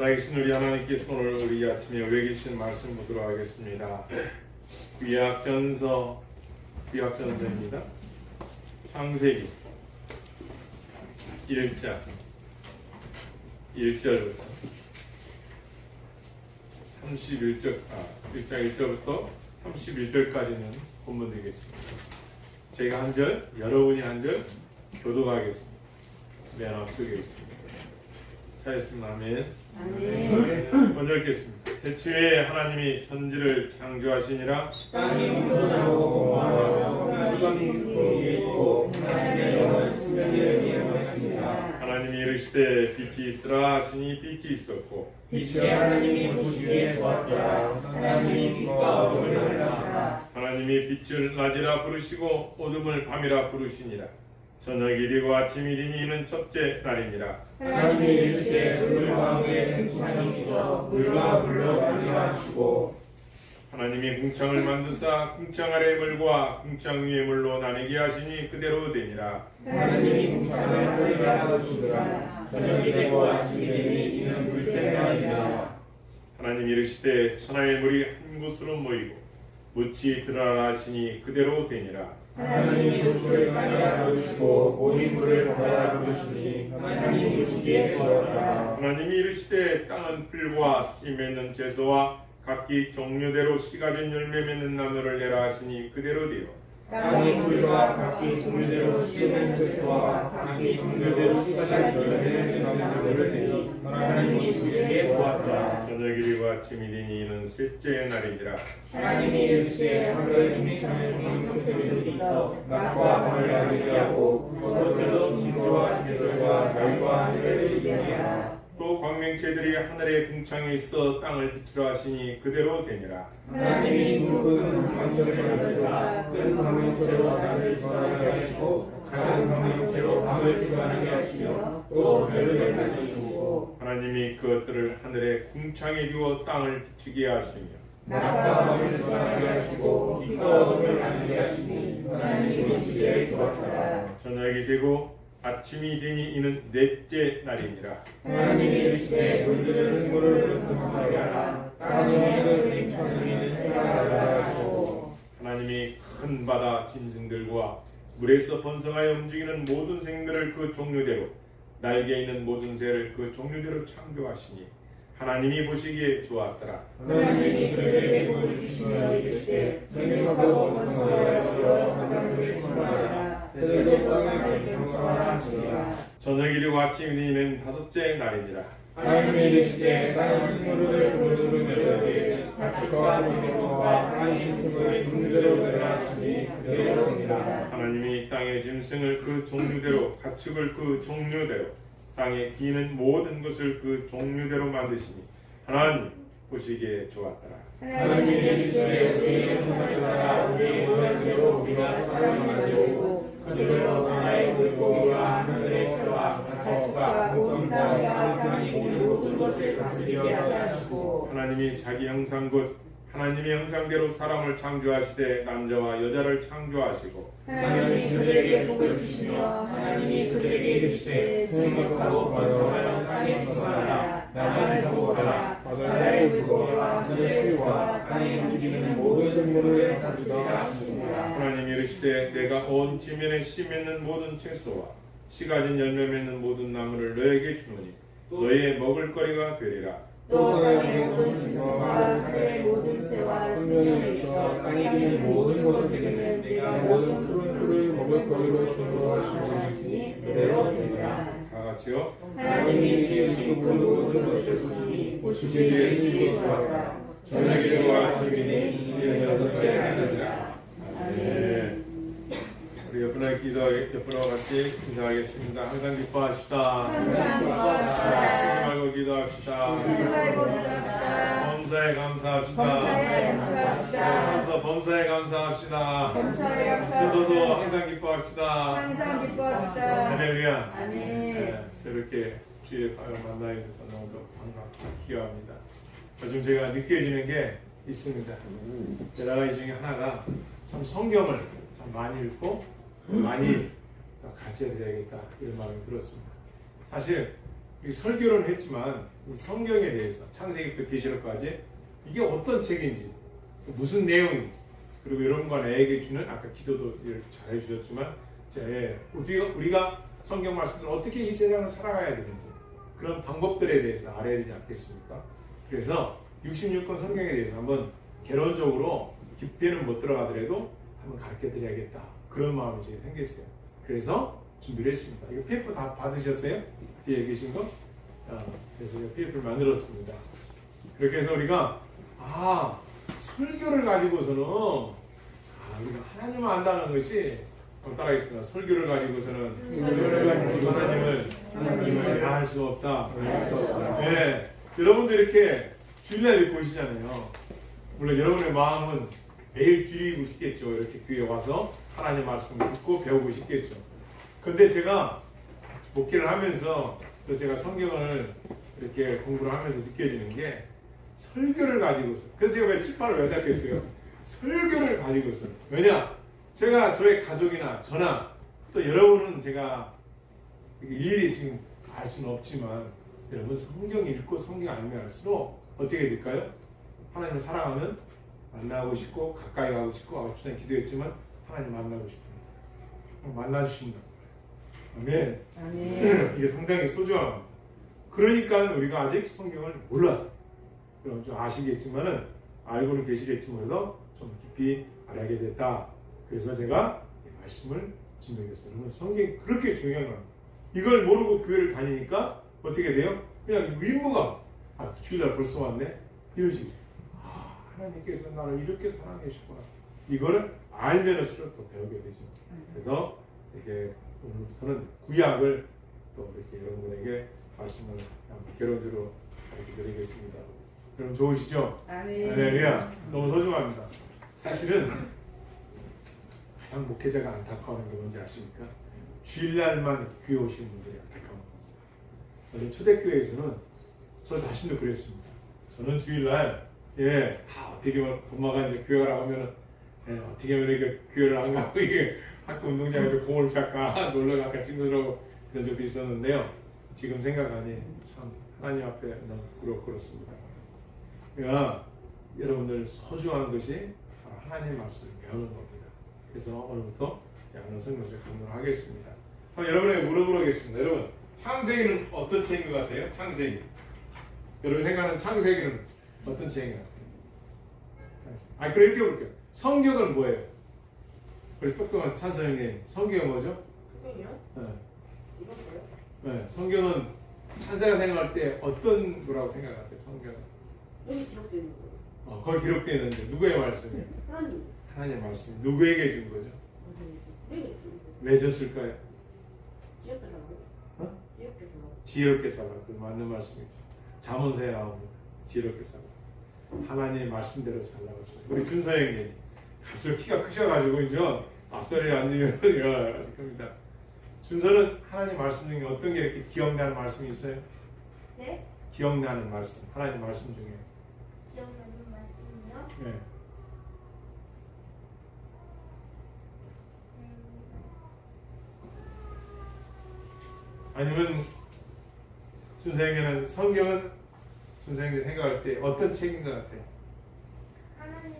살아계신 우리 하나님께서 오늘 우리 아침에 우리에게 주신 말씀 보도록 하겠습니다. 구약전서입니다. 창세기 1장 1절부터 1장 1절부터 31절까지는 본문 되겠습니다. 제가 한 절, 여러분이 한 절 교독하겠습니다. 맨 앞쪽에 있습니다. 잘했습니다. 아멘. 먼저 읽겠습니다. 태초에 하나님이 천지를 창조하시니라. 땅이 묻어나고 공허하며 바람이 거기에 있고 하나님의 영은 수면에 일어나시니라. 하나님이 이르시되 빛이 있으라 하시니 빛이 있었고 빛이 하나님이 보시기에 좋았더라. 하나님이 빛과 어둠을 가리사 하나님이 빛을 낮이라 부르시고 어둠을 밤이라 부르시니라. 저녁이 되고 아침이 되니 이는 첫째 날이니라. 하나님이 이르시되 물 가운데 궁창이 있어 물과 물로 나뉘라 하시고 하나님이 궁창을 만드사 궁창 아래 물과 궁창 위의 물로 나뉘게 하시니 그대로 되니라. 하나님이 궁창을 하늘이라 하시더라. 저녁이 되고 아침이 되니 이는 둘째 날이니라. 하나님이 이르시되 천하의 물이 한 곳으로 모이고 묻이 드러나라 하시니 그대로 되니라. 하나님이 물을 하늘이라 부르시고 모인 물을 바다라 부르시니 하나님이 보시기에 좋았더라. 하나님이 이르시되 땅은 풀과 씨 맺는 채소와 각기 종류대로 씨 가진 열매 맺는 나무를 내라 하시니 그대로 되어 땅의 풀과 각기 종류대로 씨 맺는 채소와 각기 종류대로 씨 가진 열매 맺는 나무를 내니 하나님이 보시기에 좋았더라. 저녁이 되고 아침이 되니 이는 셋째 날이니라. 하나님이 이르시되 하늘의 궁창에 성령께서 있어 낮과 밤을 나누게 하고 그것들로 진조와 계절과 달과 하늘을 이루니라. 또 광명체들이 하늘의 궁창에 있어 땅을 비추라 하시니 그대로 되니라. 하나님이 굵은 광명체를 만드사 큰 광명체로 낮을 주관하게 하시고 작은 광명체로 밤을 주관하게 하시며 또 별을 만드시고 하나님이 그것들을 하늘의 궁창에 두어 땅을 비추게 하시며 낮과 밤을 주관하게 하시고 빛과 어둠을 나누게 하시니 하나님이 보시기에 좋았더라. 저녁이 되고 아침이 되니 이는 넷째 날이니라. 하나님이 이르시되 물들은 물을 분성하게 하라. 땅 위에는 갱창이는 새가 날라 하시고 하나님이 큰 바다 짐승들과 물에서 번성하여 움직이는 모든 생물을 그 종류대로 날개 있는 모든 새를 그 종류대로 창조하시니 하나님이 보시기에 좋았더라. 하나님이 그들에게 복을 주시며 이르시되 생명하고 번성하여 여러 바다를 충만하라. 그들도 땅을 경성하라 하시니라. 저녁이 되고 아침이 되는 다섯째 날이니라. 하나님이 이르시되 땅은 생물을 종류대로 내려되 가축과 동물과 땅의 생물을 종류대로 내라 하시니 그대로 되니라. 하나님이 땅의 짐승을 그 종류대로 가축을 그 종류대로 땅에 기는 모든 것을 그 종류대로 만드시니 하나님 보시기에 좋았더라. 하나님이 이르시되 우리의 형상을 따라 우리의 모양대로 우리가 사람을 만들고 그들로 바다의 물고기와 하늘의 새와 가축과 모든 땅과 땅이 있는 모든 것을 다스리게 하자 하시고 하나님이 자기 형상 곧 하나님의 형상대로 사람을 창조하시되 남자와 여자를 창조하시고 하나님이 그들에게 복을 주시며 하나님이 그들에게 이르시되 생육하고 번성하여 땅에 충만하라. 나를 정복하라. 바다의 물고기와 하늘의 새와 땅에 움직이는 모든 생물을 다스리라 하시니라. 하나님이 이르시되 내가 온 지면에 씨 맺는 모든 채소와 씨 가진 열매 맺는 모든 나무를 너에게 주노니 너의 먹을거리가 되리라. 또 땅의 모든 짐승과 하늘의 모든 새와 생명에 있어 땅에 있는 모든 것에게는 내가 모든 푸른 풀을 먹을 거리로 주도록 하시니 그대로 되리라. 다 같이요. 하나님이 지으신 그 모든 것을 보시기에 좋았다. 저녁이 되고 아침이 되니 이는 여섯째 날이니라. 네. 우리 옆으로 같이 기도하겠습니다. 항상 기뻐합시다. 항상 기뻐합시다. 쉬지 말고 기도합시다. 쉬지 말고 기도합시다. 범사에 감사합시다. 범사에 감사합시다. 찬서 범사에 감사합시다. 범사에 찬서도 감사합시다. 항상 기뻐합시다. 항상 기뻐합시다. 할렐루야. 아멘. 네, 이렇게 주의 만나게 돼서 너무 기뻐합니다. 요즘 제가 느껴지는 게 있습니다. 여러 가지 중에 하나가 참 성경을 참 많이 읽고 많이 가르쳐 드려야겠다 이런 마음이 들었습니다. 사실 이 설교를 했지만 이 성경에 대해서 창세기부터 계시록까지 이게 어떤 책인지 또 무슨 내용인지 그리고 여러분과 나에게 주는 아까 기도도 이렇게 잘 해주셨지만 우리가 성경 말씀을 어떻게 이 세상을 살아가야 되는지 그런 방법들에 대해서 알아야 되지 않겠습니까? 그래서 66권 성경에 대해서 한번 개론적으로 깊이는 못 들어가더라도 한번 가르쳐 드려야겠다 그런 마음이 제게 생겼어요. 그래서 준비를 했습니다. 이거 페이퍼 다 받으셨어요? 뒤에 계신 거? 그래서 페이퍼를 만들었습니다. 그렇게 해서 우리가 설교를 가지고서는 우리가 하나님을 안다는 것이 따라하겠습니다. 설교를 가지고서는 하나님을 다 할 수 없다. 네, 여러분도 이렇게 주일날 보시잖아요. 물론 여러분의 마음은 매일 드리고 싶겠죠. 이렇게 교회 와서 하나님 말씀을 듣고 배우고 싶겠죠. 근데 제가 목회를 하면서 또 제가 성경을 이렇게 공부를 하면서 느껴지는 게 설교를 가지고서 그래서 제가 왜 칠판을 왜 닦겠어요? 설교를 가지고서 왜냐? 제가 저의 가족이나 저나 또 여러분은 제가 일일이 지금 알 수는 없지만 여러분 성경 읽고 성경 알면 할수록 어떻게 될까요? 하나님을 사랑하면 만나고 싶고 가까이 가고 싶고 아까 전에 기도했지만 하나님 만나고 싶어요. 만나주신다. 아멘. 아멘. 이게 상당히 소중합니다. 그러니까 우리가 아직 성경을 몰라서 여러분 좀 아시겠지만은 알고는 계시겠지만도 좀 깊이 알아야게 됐다. 그래서 제가 이 말씀을 준비했어요. 여러분 성경이 그렇게 중요한 겁니다. 이걸 모르고 교회를 다니니까 어떻게 돼요? 그냥 의무가 주일날 벌써 왔네? 이런 식으로 하나님께서 나를 이렇게 사랑해 주셨구나. 이거를 알면서도 또 배우게 되죠. 그래서 이렇게 오늘부터는 구약을 또 이렇게 여러분에게 말씀을 개론으로 이렇게 드리겠습니다. 여러분 좋으시죠? 아멘. 할렐루야. 너무 소중합니다. 사실은 가장 목회자가 안타까워하는 게 뭔지 아십니까? 주일날만 교회 오시는 분들이 안타까워합니다. 원래 초대교회에서는 저 자신도 그랬습니다. 저는 주일날 어떻게 보면 엄마가 이제 교회 가라고 하면은 어떻게 하면 이렇게 교회를 안 가고 이게 학교 운동장에서 공을 잠깐 놀러 갈까 친구들하고 그런 적도 있었는데요. 지금 생각하니 참 하나님 앞에 너무 그렇습니다. 그러니까 여러분들 소중한 것이 바로 하나님의 말씀을 배우는 겁니다. 그래서 오늘부터 양론 성경을 강론하겠습니다. 여러분에게 물어보겠습니다. 여러분 창세기는 어떤 책인 것 같아요? 창세기. 여러분 생각하는 창세기는 어떤 책인 것 같아요? 그럼 이렇게 볼게요. 성경은 뭐예요? 우리 똑똑한 찬서형님 성경은 뭐죠? 성경이요? 이건가요? 네, 성경은 찬사가 생각할 때 어떤 거라고 생각하세요? 성경은? 여기 기록되어 있는 거예요. 거기 기록되어 있는데 누구의 말씀이에요? 하나님. 하나님의 말씀. 누구에게 준 거죠? 네. 왜 줬을까요? 지역에서 나와요? 지역에서 나와요. 지혜롭게 살라. 그 맞는 말씀이죠. 잠언서에 나옵니다. 지혜롭게 살라. 하나님의 말씀대로 살라고 줬어요. 우리 준서 형님 벌써 키가 크셔가지고 이제 앞자리에 앉으면 아실 겁니다. 준서는 하나님 말씀 중에 어떤 게 이렇게 기억나는 말씀이 있어요? 네? 기억나는 말씀. 하나님 말씀 중에. 기억나는 말씀이요? 네. 아니면 준서에게는 성경은 준서에게 생각할 때 어떤 책인 것 같아요? 하나님이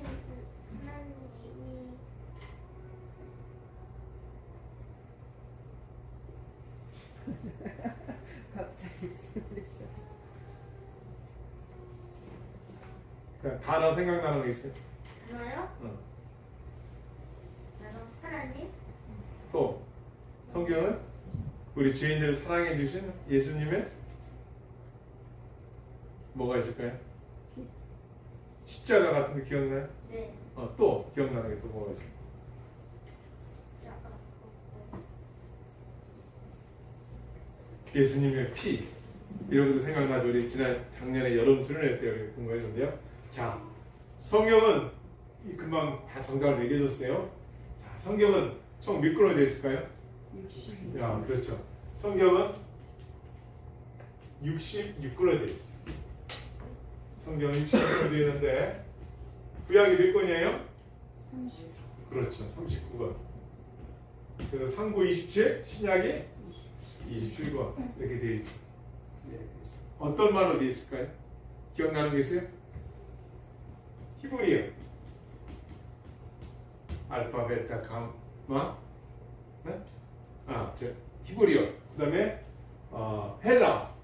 갑자기 준비했어. 단어 생각나는 거 있어요? 단어요? 응. 단어 하나님? 또 성경은 우리 죄인들을 사랑해 주신 예수님의 뭐가 있을까요? 십자가 같은 거 기억나요? 네. 또 기억나는 게 또 뭐가 있어요? 예수님의 피 이런 것도 생각나죠. 우리 작년에 여름 수련회 때 우리 공부했는데요. 자, 성경은 금방 다 정답을 매겨줬어요. 자, 성경은 총 몇 권으로 되어 있을까요? 60. 야, 그렇죠. 성경은 66권으로 되어 있어요. 성경은 66권으로 되어 있는데 구약이 몇 권이에요? 30. 그렇죠. 39권. 그래서 상부 27, 신약이 27권 이렇게 되어 있죠. 예, 어떤 말로 되어 있을까요? 기억나는 게 있어요? 히브리어. 알파, 베타, 감마. 네? 히브리어. 그 다음에 헬라.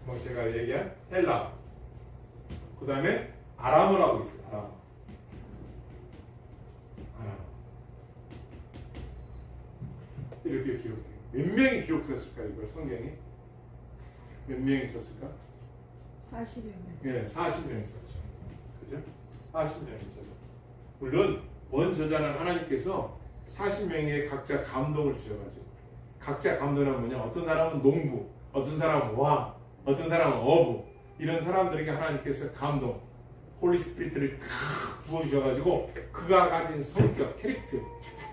뭐 제가 얘기한 헬라. 그 다음에 아람어라고 있어요. 아람어. 이렇게 기록돼요. 몇 명이 기록했을까요? 이걸 성경이? 몇 명이 썼을까? 40여 명. 네, 40명이 썼죠. 그죠? 40명이 썼죠. 물론 원 저자는 하나님께서 40명의 각자 감동을 주셔가지고, 각자 감동은 뭐냐? 어떤 사람은 농부, 어떤 사람은 왕, 어떤 사람은 어부, 이런 사람들에게 하나님께서 감동, 홀리 스피릿을 탁 부어주셔가지고 그가 가진 성격, 캐릭터,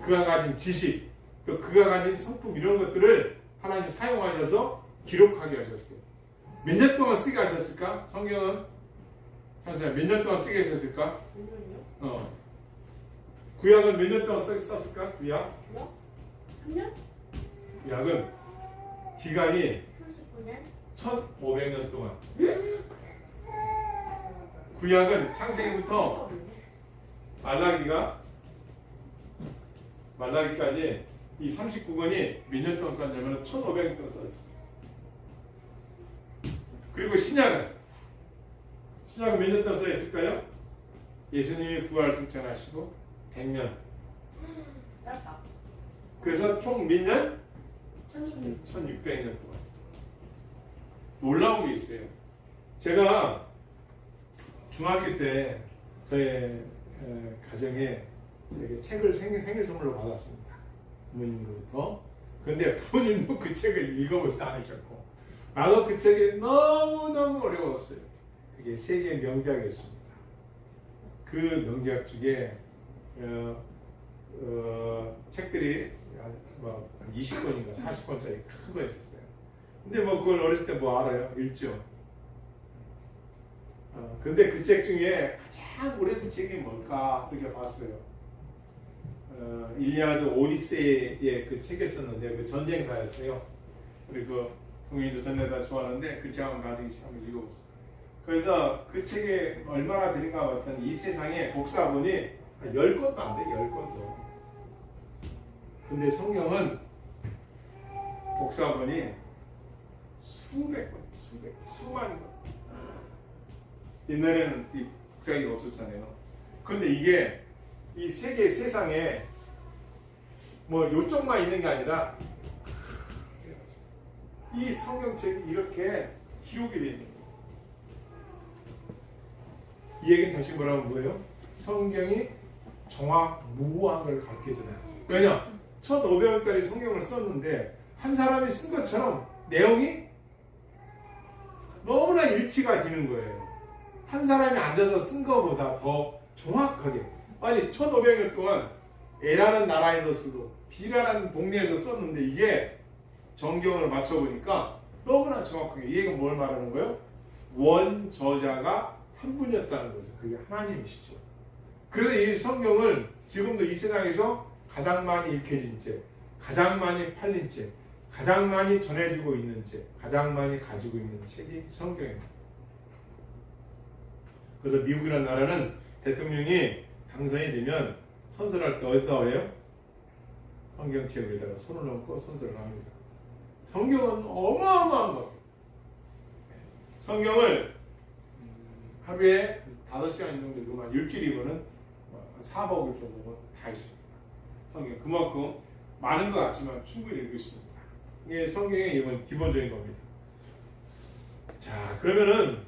그가 가진 지식, 또 그가 가진 성품, 이런 것들을 하나님 사용하셔서 기록하게 하셨어요. 몇 년 동안 쓰게 하셨을까? 성경은 잠시만, 몇 년 동안 쓰게 하셨을까? 구약은 몇 년 동안 썼을까? 구약? 3년? 구약은 기간이 39년? 1500년 동안. 구약은 창세기부터 말라기까지 이 39권이 몇 년 동안 썼냐면 1500년 동안 썼어요. 그리고 신약은 몇 년 동안 써있을까요? 예수님이 부활 승천하시고 100년. 그래서 총 몇 년? 1600년 동안. 놀라운 게 있어요. 제가 중학교 때 저의 가정에 제게 책을 생일 선물로 받았습니다. 부모님으로부터. 그런데 부모님도 그 책을 읽어보지 않으셨고, 나도 그 책이 너무너무 어려웠어요. 그게 세계의 명작이었습니다. 그 명작 중에 책들이 한 20권인가 40권짜리 큰 거 있었어요. 근데 뭐 그걸 어렸을 때 뭐 알아요? 읽죠. 근데 그 책 중에 가장 오래된 책이 뭘까 이렇게 봤어요. 일리아드 오디세이의 그 책에 썼는데 그 전쟁사였어요. 그리고 동인도 전에다 좋아하는데 그 책 한번 나중에 한번 읽어보세요. 그래서 그 책에 얼마나 들인가 봤더니 이 세상에 복사본이 10권도 안 돼, 10권도. 근데 성경은 복사본이 수백 권, 수만 권. 옛날에는 이 복사기가 없었잖아요. 그런데 이게 이 세상에 뭐 요쪽만 있는 게 아니라 이 성경책이 이렇게 기록이 되어 있는 거예요. 이 얘기는 다시 뭐라면 뭐예요? 성경이 정확무함을 가르쳐줘요. 왜냐? 1500원짜리 성경을 썼는데 한 사람이 쓴 것처럼 내용이 너무나 일치가 되는 거예요. 한 사람이 앉아서 쓴 것보다 더 정확하게. 아니 1500년 동안 A라는 나라에서 쓰고 B라는 동네에서 썼는데 이게 정경을 맞춰보니까 너무나 정확하게. 이 얘기가 뭘 말하는 거예요? 원 저자가 한 분이었다는 거죠. 그게 하나님이시죠. 그래서 이 성경을 지금도 이 세상에서 가장 많이 읽혀진 책, 가장 많이 팔린 책, 가장 많이 전해지고 있는 책, 가장 많이 가지고 있는 책이 성경입니다. 그래서 미국이라는 나라는 대통령이 당선이 되면 선서를 할 때 어디다 해요? 성경책 위에다가 손을 얹고 선서를 합니다. 성경은 어마어마한 것. 성경을 하루에 5시간 정도 읽으면 일주일이면은 4복을 정도는 다 있습니다. 성경 그만큼 많은 것 같지만 충분히 읽을 수 있습니다. 이게 성경의 이건 기본적인 겁니다. 자, 그러면은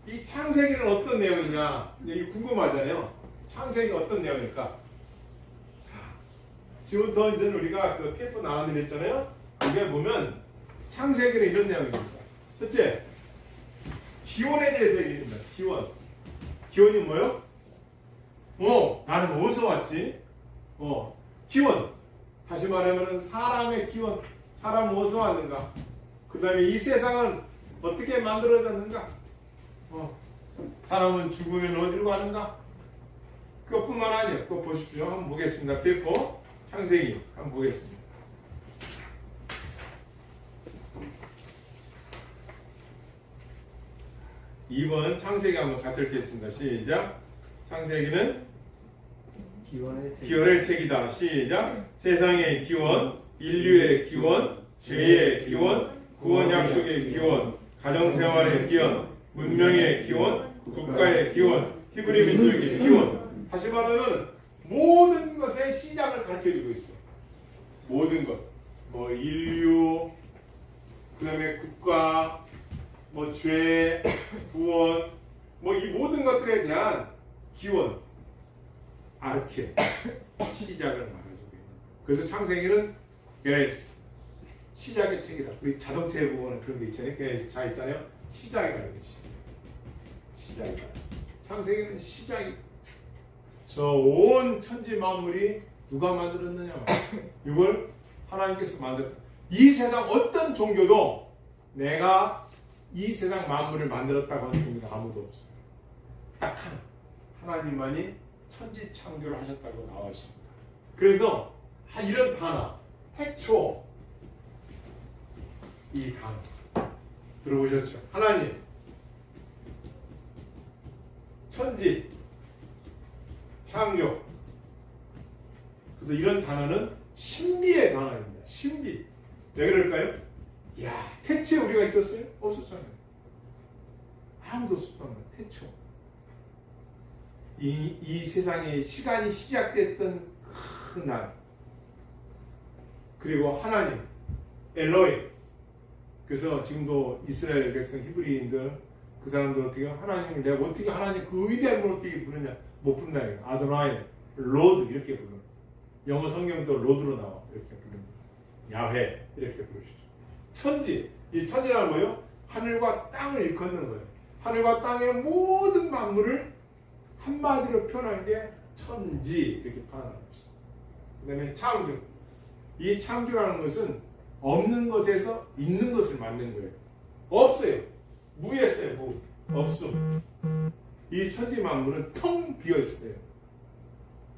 이 창세기는 어떤 내용이냐? 이게 궁금하잖아요. 창세기가 어떤 내용일까? 지금부터 이제 우리가 그 페이퍼 나눠드렸잖아요 여기에 보면 창세기는 이런 내용입니다. 첫째, 기원에 대해서 얘기합니다. 기원이 뭐요? 나는 어디서 왔지? 기원. 다시 말하면 사람의 기원. 사람은 어디서 왔는가? 그 다음에 이 세상은 어떻게 만들어졌는가? 사람은 죽으면 어디로 가는가? 그것뿐만 아니에요. 그거 보십시오. 한번 보겠습니다. 페이퍼 창세기 한번 보겠습니다. 2번 창세기 한번 같이 읽겠습니다. 시작. 창세기는 기원의 책이다. 시작. 세상의 기원, 인류의 기원, 죄의 기원, 구원 약속의 기원, 가정생활의 기원, 문명의 기원, 국가의 기원, 히브리 민족의 기원. 다시 말하면 모든 것의 시작을 가르쳐주고 있어. 모든 것. 뭐 인류, 그 다음에 국가, 뭐 죄, 구원, 뭐 이 모든 것들에 대한 기원, 아르케, 시작을 말해주고 있는. 그래서 창세기는 게네시스, 시작의 책이다. 우리 자동차에 보면 그런 게 있잖아요. 게네시스 자 있잖아요. 시작이라는 것이. 시작이다. 창세기는 시작이. 저 온 천지 만물이 누가 만들었느냐? 이걸 하나님께서 만들었다. 이 세상 어떤 종교도 내가 이 세상 만물을 만들었다고 하는 종교가 아무도 없어요. 딱 하나. 하나님만이 천지 창조를 하셨다고 나와 있습니다. 그래서 이런 단어, 태초, 이 단어 들어보셨죠? 하나님, 천지, 창조. 그래서 이런 단어는 신비의 단어입니다. 신비. 왜 그럴까요? 야, 태초에 우리가 있었어요? 없었잖아요. 아무도 없었단 말이에요. 태초. 이 세상에 시간이 시작됐던 그 날. 그리고 하나님, 엘로힘. 그래서 지금도 이스라엘 백성 히브리인들 그 사람들 어떻게 하나님을 내가 어떻게 하나님 그 위대한 걸 어떻게 부르냐? 못 부른다. 아도나이, 로드 이렇게 부르는. 영어 성경도 로드로 나와 이렇게 부릅니다. 야훼 이렇게 부르시죠. 천지, 이 천지라는 거예요. 하늘과 땅을 일컫는 거예요. 하늘과 땅의 모든 만물을 한마디로 표현한 게 천지 이렇게 표현하는 것이죠. 그 다음에 창조. 이 창조라는 것은 없는 것에서 있는 것을 만든 거예요. 없어요. 무였어요. 무. 없음. 이 천지 만물은 텅 비어 있어요.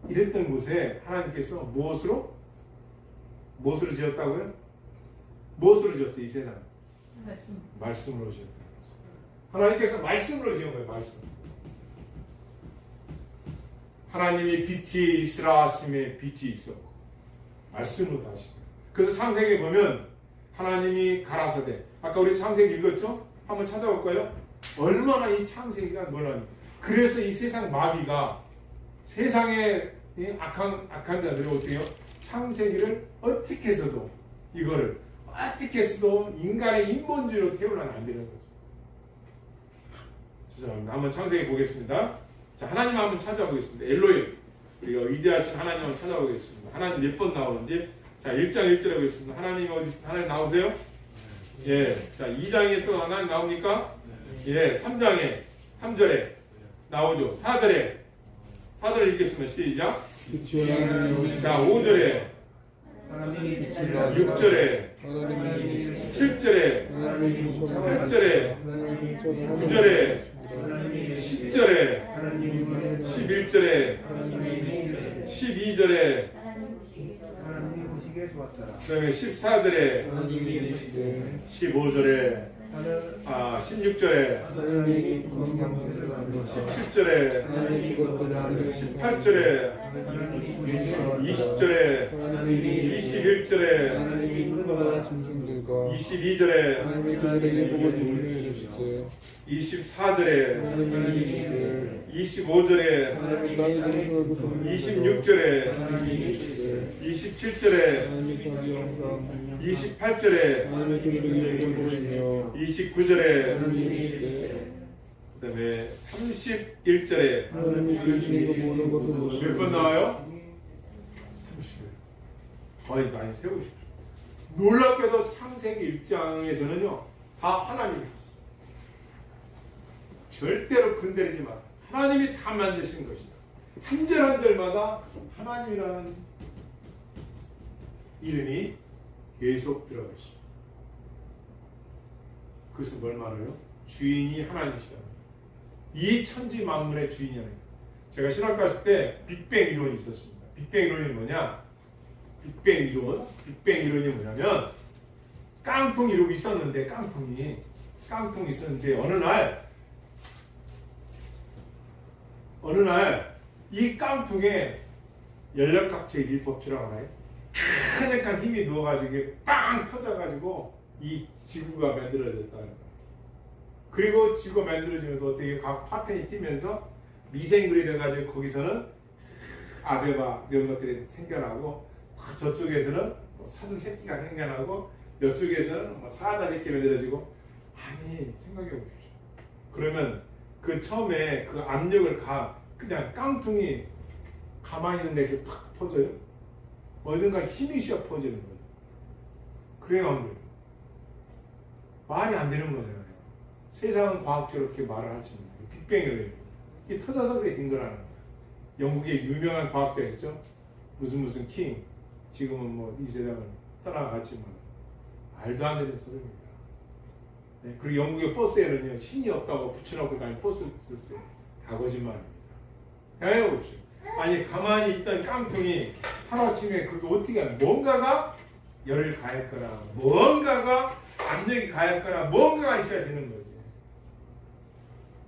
이랬던 곳에 하나님께서 무엇으로 지었다고요? 무엇으로 지었어요? 이 세상 말씀으로 지었다는 거죠. 하나님께서 말씀으로 지은 거예요. 말씀. 하나님이 빛이 있으라 하심에 빛이 있었고 말씀으로 다시. 그래서 창세기에 보면 하나님이 가라사대. 아까 우리 창세기 읽었죠? 한번 찾아볼까요? 얼마나 이 창세기가 놀랍니다. 그래서 이 세상 마귀가 세상의 악한 자들이 어떻게 해요? 창세기를 어떻게 해서도 이거를 어떻게 해서도 인간의 인본주의로 태우려면 안 되는 거죠. 죄송합니다. 한번 창세기 보겠습니다. 자, 하나님 한번 찾아보겠습니다. 엘로힘. 우리가 위대하신 하나님 한번 찾아보겠습니다. 하나님 몇 번 나오는지. 자, 1장 1절에 보겠습니다. 하나님 어디 하나님 나오세요? 예. 자, 2장에 또 하나님 나옵니까? 예. 3장에 3절에 나오죠. 4절에 읽겠습니다. 시작. 자, 5절에 6절에 7절에 8절에 9절에 10절에 11절에 12절에 그 다음에 14절에 15절에 16절에 17절에 18절에 20절에 21절에 22절에 24절에 25절에 26절에 27절에 28절에 29절에 그 다음에 31절에 몇 번 나와요? 30일. 거의 많이 세우십시오. 놀랍게도 창세기 1장에서는요 다 하나님이 절대로 건드리지 마. 하나님이 다 만드신 것이다. 한 절 한 절마다 하나님이라는 이름이 계속 들어가 있습니다. 그것은 뭘 말해요? 주인이 하나님이시다. 이 천지 만물의 주인이 하나님. 제가 신학 갔을 때 빅뱅 이론이 있었습니다. 빅뱅 이론이 뭐냐? 빅뱅 이론이 뭐냐면 깡통 이러고 있었는데 깡통이 있었는데 어느 날 어느 날 이 깡통에 연력각체 일법칙이라고 하나요? 하니까 힘이 누워가지고 이게 빵 터져가지고 이 지구가 만들어졌다는 거예요. 그리고 지구가 만들어지면서 어떻게 각 파편이 튀면서 미생물이 돼가지고 거기서는 아베바 이런 것들이 생겨나고 저쪽에서는 뭐 사슴 새끼가 생겨나고 이쪽에서는 뭐 사자 새끼가 만들어지고 아니 생각해보십시오. 그러면 그 처음에 그 압력을 그냥 깡통이 가만히 있는데 이렇게 팍 퍼져요? 어딘가 힘이 쉬어 퍼지는 거죠. 그래야 안 돼요. 말이 안 되는 거잖아요. 세상은 과학적으로 이렇게 말을 할지 모르고 빅뱅이래요. 이게 터져서 그게 된 거라는 거예요. 영국의 유명한 과학자 있죠? 무슨 킹. 지금은 뭐 이 세상을 떠나갔지만 말도 안 되는 소리입니다. 네, 그리고 영국의 버스에는요 신이 없다고 붙여놓고 다니는 버스를 썼어요. 다 거짓말입니다. 해봅시오. 아니 가만히 있던 깡통이 하루아침에 그게 어떻게 하는 뭔가가 열을 가했거나 뭔가가 압력이 가했거나 뭔가가 있어야 되는 거지.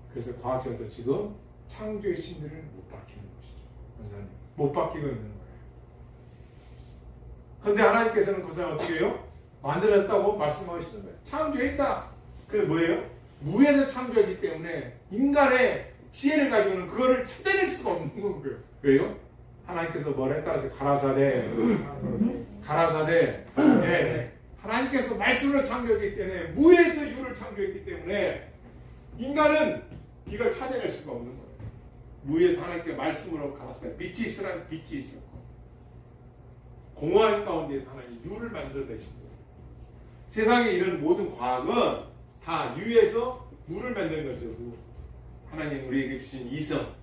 그래서 과학자도 지금 창조의 신들을 못 박히는 것이죠. 원사님 못 박히고 있는 거예요. 그런데 하나님께서는 그 사람 어떻게 해요? 만들었다고 말씀하시는 거예요. 창조했다. 그게 뭐예요? 무에서 창조했기 때문에 인간의 지혜를 가지고는 그거를 찾아낼 수가 없는 거예요. 왜요? 하나님께서 뭐라 했다고 해서 가라사대 네. 하나님께서 말씀으로 창조했기 때문에 무에서 유를 창조했기 때문에 인간은 이걸 찾아낼 수가 없는 거예요. 무에서 하나님께 말씀으로 가라사대 빛이 있으라는 빛이 있었고 공허한 가운데서 하나님 유를 만들어내신 거예요. 세상에 이런 모든 과학은 다 유에서 무를 만드는 거죠. 하나님 우리에게 주신 이성,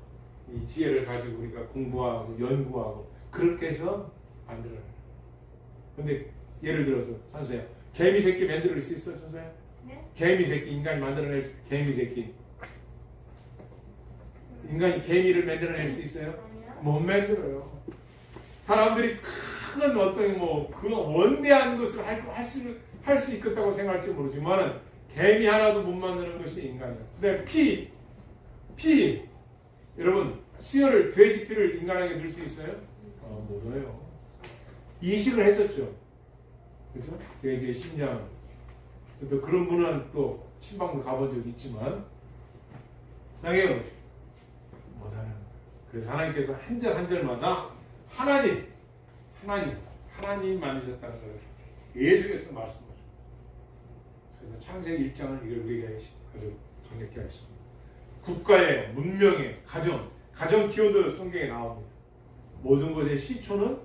이 지혜를 가지고 우리가 공부하고 연구하고 그렇게 해서 만들어요. 근데 예를 들어서 천사야, 개미 새끼 만들어낼 수 있어, 천사야? 네? 개미 새끼 인간이 만들어낼 수 개미 새끼 인간이 개미를 만들어낼 수 있어요? 아니요. 못 만들어요. 사람들이 큰 어떤 그 원대한 것을 할 수 있겠다고 생각할지 모르지만 개미 하나도 못 만드는 것이 인간이에요. 그다음에 피 여러분 수혈을 돼지 피를 인간에게 넣을 수 있어요? 못 넣어요. 이식을 했었죠. 그죠? 돼지의 심장. 또 그런 분은 또 신방도 가본 적이 있지만 생각해 보십시오. 못하는 거예요. 그래서 하나님께서 한 절 한 절마다 하나님 만드셨다는 걸 예수께서 말씀하셨어요. 그래서 창세기 1장을 이걸 우리에게 아주 강력히 하겠습니다. 국가의 문명의 가정 키워드 성경에 나옵니다. 모든 것의 시초는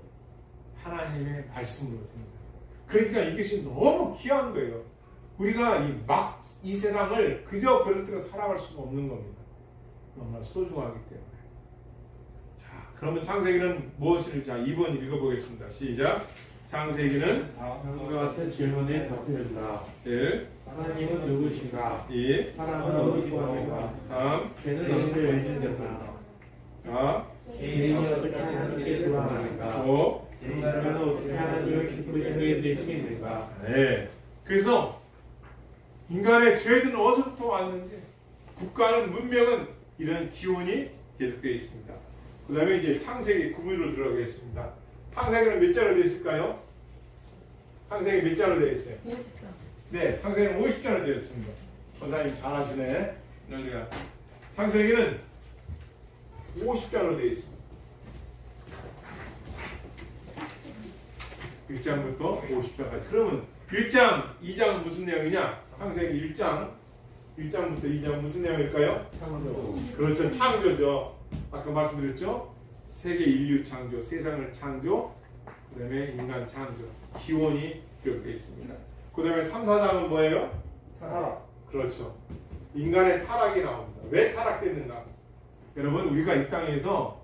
하나님의 말씀으로 됩니다. 그러니까 이것이 너무 귀한 거예요. 우리가 이 세상을 그저 그럴 대로 살아갈 수가 없는 겁니다. 너무나 소중하기 때문에. 자, 그러면 창세기는 무엇을 2번 읽어보겠습니다. 시작. 창세기는 다음과 같은 질문에 답해준다. 1, 하나님은 누구신가? 2, 사람은 어디서 왔는가? 3, 죄는 어떻게 연출됐는가? 4, 개인이 어떻게 하나님께 돌아가는가? 5. 인간은 어떻게 하나님을 기쁘시게 될 수 있는가? 네. 그래서 인간의 죄들은 어디서부터 왔는지, 국가는 문명은 이런 기원이 계속되어 있습니다. 그 다음에 이제 창세기 9부로 들어가겠습니다. 창세기는 몇 자로 되어 있을까요? 창세기 몇 자로 되어 있어요? 네, 창세기는 50자로 되어 있습니다. 권사님 잘하시네. 창세기는 50자로 되어 있습니다. 1장부터 50장까지. 그러면 1장, 2장은 무슨 내용이냐? 창세기 1장부터 2장 무슨 내용일까요? 창조. 그렇죠. 창조죠. 아까 말씀드렸죠? 세계 인류 창조, 세상을 창조, 그 다음에 인간 창조, 기원이 기록되어 있습니다. 그 다음에 3, 4장은 뭐예요? 타락. 그렇죠. 인간의 타락이 나옵니다. 왜 타락됐는가? 여러분, 우리가 이 땅에서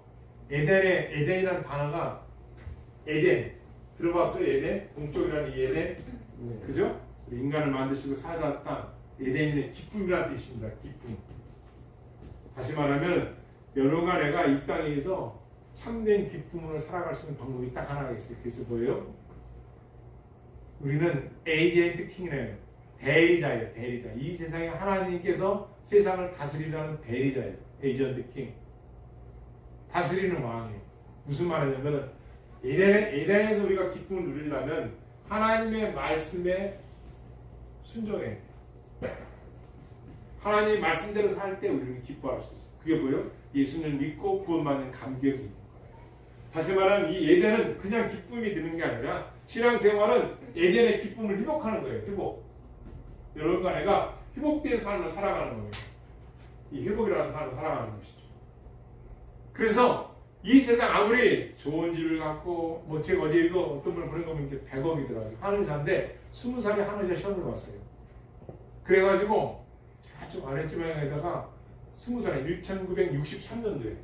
에덴이라는 단어가 에덴, 들어봤어요? 에덴? 동쪽이라는 이 에덴? 그죠? 인간을 만드시고 살아난 땅, 에덴의 기쁨이라는 뜻입니다. 기쁨. 다시 말하면 여러가 내가 이 땅에서 참된 기쁨으로 살아갈 수 있는 방법이 딱 하나가 있어요. 그래서 뭐예요? 우리는 에이전트 킹이에요. 대리자예요. 대리자. 이 세상에 하나님께서 세상을 다스리라는 대리자예요. 에이전트 킹. 다스리는 왕이에요. 무슨 말이냐면은 에덴에서 우리가 기쁨을 누리려면 하나님의 말씀에 순종해. 하나님 말씀대로 살 때 우리는 기뻐할 수 있어요. 그게 뭐예요? 예수님을 믿고 구원받는 감격이 있는 거예요. 다시 말하면 이 에덴은 그냥 기쁨이 드는 게 아니라 신앙생활은 에덴의 기쁨을 회복하는 거예요. 회복. 여러분과 내가 회복된 삶을 살아가는 거예요. 이 회복이라는 삶을 살아가는 것이죠. 그래서 이 세상 아무리 좋은 집을 갖고 뭐 제가 어제 이거 어떤 분을 보낸 거 보면 100억이더라고요. 한의사인데 20살에 한의사 시험을 봤어요. 그래가지고 제가 좀 아랫지방에다가 20살에 1963년도에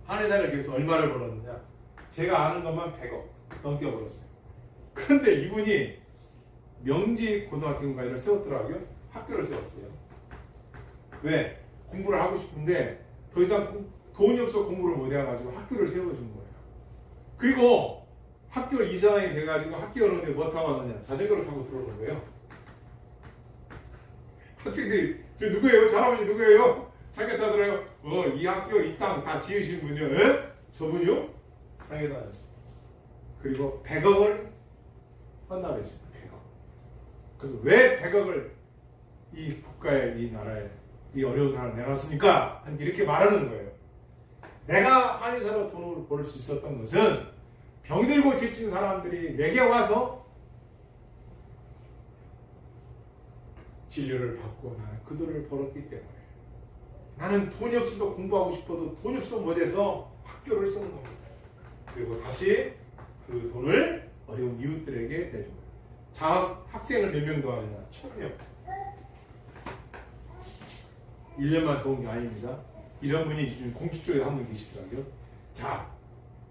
한의사를 위해서 얼마를 벌었느냐, 제가 아는 것만 100억 넘게 벌었어요. 그런데 이분이 명지 고등학교인가를 세웠더라고요. 학교를 세웠어요. 왜? 공부를 하고 싶은데 더 이상 돈이 없어 공부를 못 해가지고 학교를 세워준 거예요. 그리고 학교 이사장이 돼가지고 학교 오는데 뭐 타고 왔느냐, 자전거를 타고 들어오는 거예요. 학생들이 저 누구예요? 잘아버지 누구예요? 자기가 다 들어요. 이 학교 이 땅 다 지으신 분이요. 에? 저분이요? 땅에다 놨어요. 그리고 100억을 헌납했습니다. 100억. 그래서 왜 100억을 이 국가에, 이 나라에, 이 어려운 나라를 내놨습니까? 이렇게 말하는 거예요. 내가 한의사로 돈을 벌 수 있었던 것은 병들고 지친 사람들이 내게 와서 진료를 받고 나는 그 돈을 벌었기 때문에, 나는 돈이 없어도 공부하고 싶어도 돈이 없어 못해서 학교를 쓰는 겁니다. 그리고 다시 그 돈을 어려운 이웃들에게 내준 거예요. 장학 학생을 몇 명 더 하느냐? 1000명. 1년만 도운 게 아닙니다. 이런 분이 지금 공주 쪽에 한 분 계시더라고요. 자,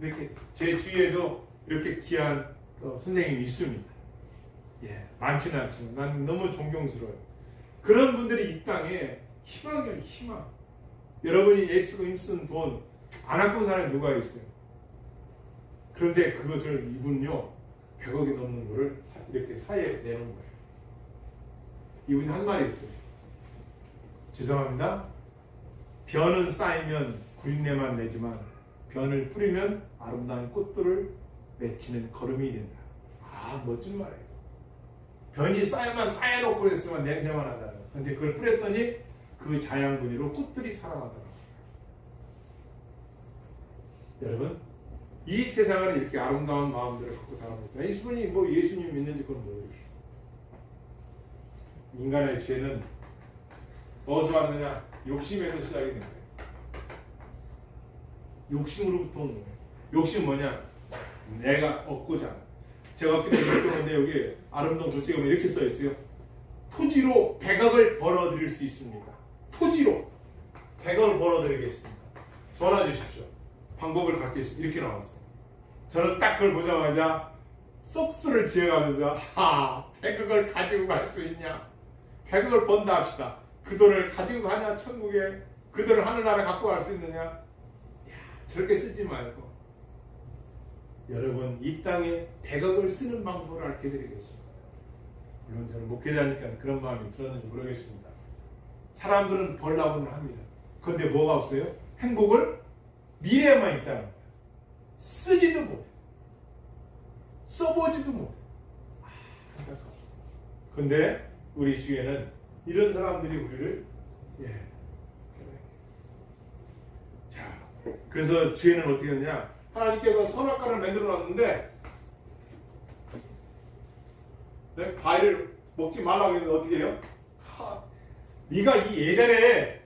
이렇게 제 주위에도 이렇게 귀한 선생님이 있습니다. 예, 많지는 않지만 난 너무 존경스러워요. 그런 분들이 이 땅에 희망이에요, 희망. 여러분이 예수가 힘쓴 돈 안 아낀 사람이 누가 있어요? 그런데 그것을 이분요 100억이 넘는 거를 이렇게 사이에 내놓은 거예요. 이분이 한 말이 있어요. 죄송합니다. 변은 쌓이면 구린내만 내지만 변을 뿌리면 아름다운 꽃들을 맺히는 걸음이 된다. 아, 멋진 말이에요. 변이 쌓여만 쌓여놓고 있으면 냄새만 나잖아요. 근데 그걸 뿌렸더니 그 자양분이로 꽃들이 살아나더라고요. 여러분, 이 세상은 이렇게 아름다운 마음들을 갖고 살아갑니다. 이분이 뭐 예수님 믿는지 그건 모르겠어요. 인간의 죄는 어디서 왔느냐? 욕심에서 시작이 된 거예요. 욕심으로부터 오는 거예요. 욕심 뭐냐? 내가 얻고자 하는. 제가 엊그제 읽었는데 여기 아름다운 조치가 이렇게 써 있어요. 토지로 100억을 벌어드릴 수 있습니다. 토지로 100억을 벌어드리겠습니다. 전화 주십시오. 방법을 갖겠습니다. 이렇게 나왔어요. 저는 딱 그걸 보자마자 쏙수를 지어가면서 100억을 가지고 갈 수 있냐? 100억을 번다 합시다. 그 돈을 가지고 가냐? 천국에 그 돈을 하늘나라 갖고 갈 수 있느냐? 야, 저렇게 쓰지 말고 여러분 이 땅에 100억을 쓰는 방법을 알게 드리겠습니다. 물론 저는 목회자니까 그런 마음이 들었는지 모르겠습니다. 사람들은 벌라고는 합니다. 그런데 뭐가 없어요? 행복을 미래에만 있다는 거예요. 쓰지도 못해. 써보지도 못해. 안타까워. 그런데 우리 주위에는 이런 사람들이 우리를 자, 그래서 주위에는 어떻게 했냐? 하나님께서 선악과를 만들어 놨는데 과일을 먹지 말라고 했는데 어떻게 해요? 네가 이 에덴에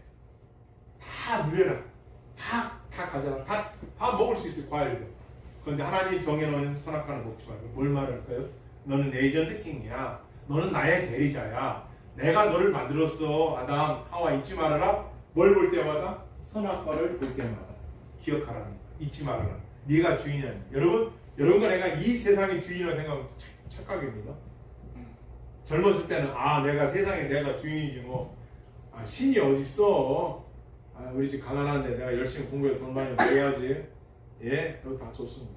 다 누려라. 다 가져라. 다 먹을 수 있어요. 과일도. 그런데 하나님이 정해놓은 선악과는 먹지 말고 뭘 말할까요? 너는 에이전트 킹이야. 너는 나의 대리자야. 내가 너를 만들었어. 아담, 하와 잊지 말아라. 뭘 볼 때마다? 선악과를 볼 때마다. 기억하라는 거야. 잊지 말아라. 네가 주인이야. 여러분과 내가 이 세상의 주인이라고 생각하면 착각입니다. 젊었을 때는 내가 세상에 내가 주인이지 뭐 신이 어딨어. 우리 집 가난한데 내가 열심히 공부해서 돈 많이 벌어야지. 예, 그거 다 좋습니다.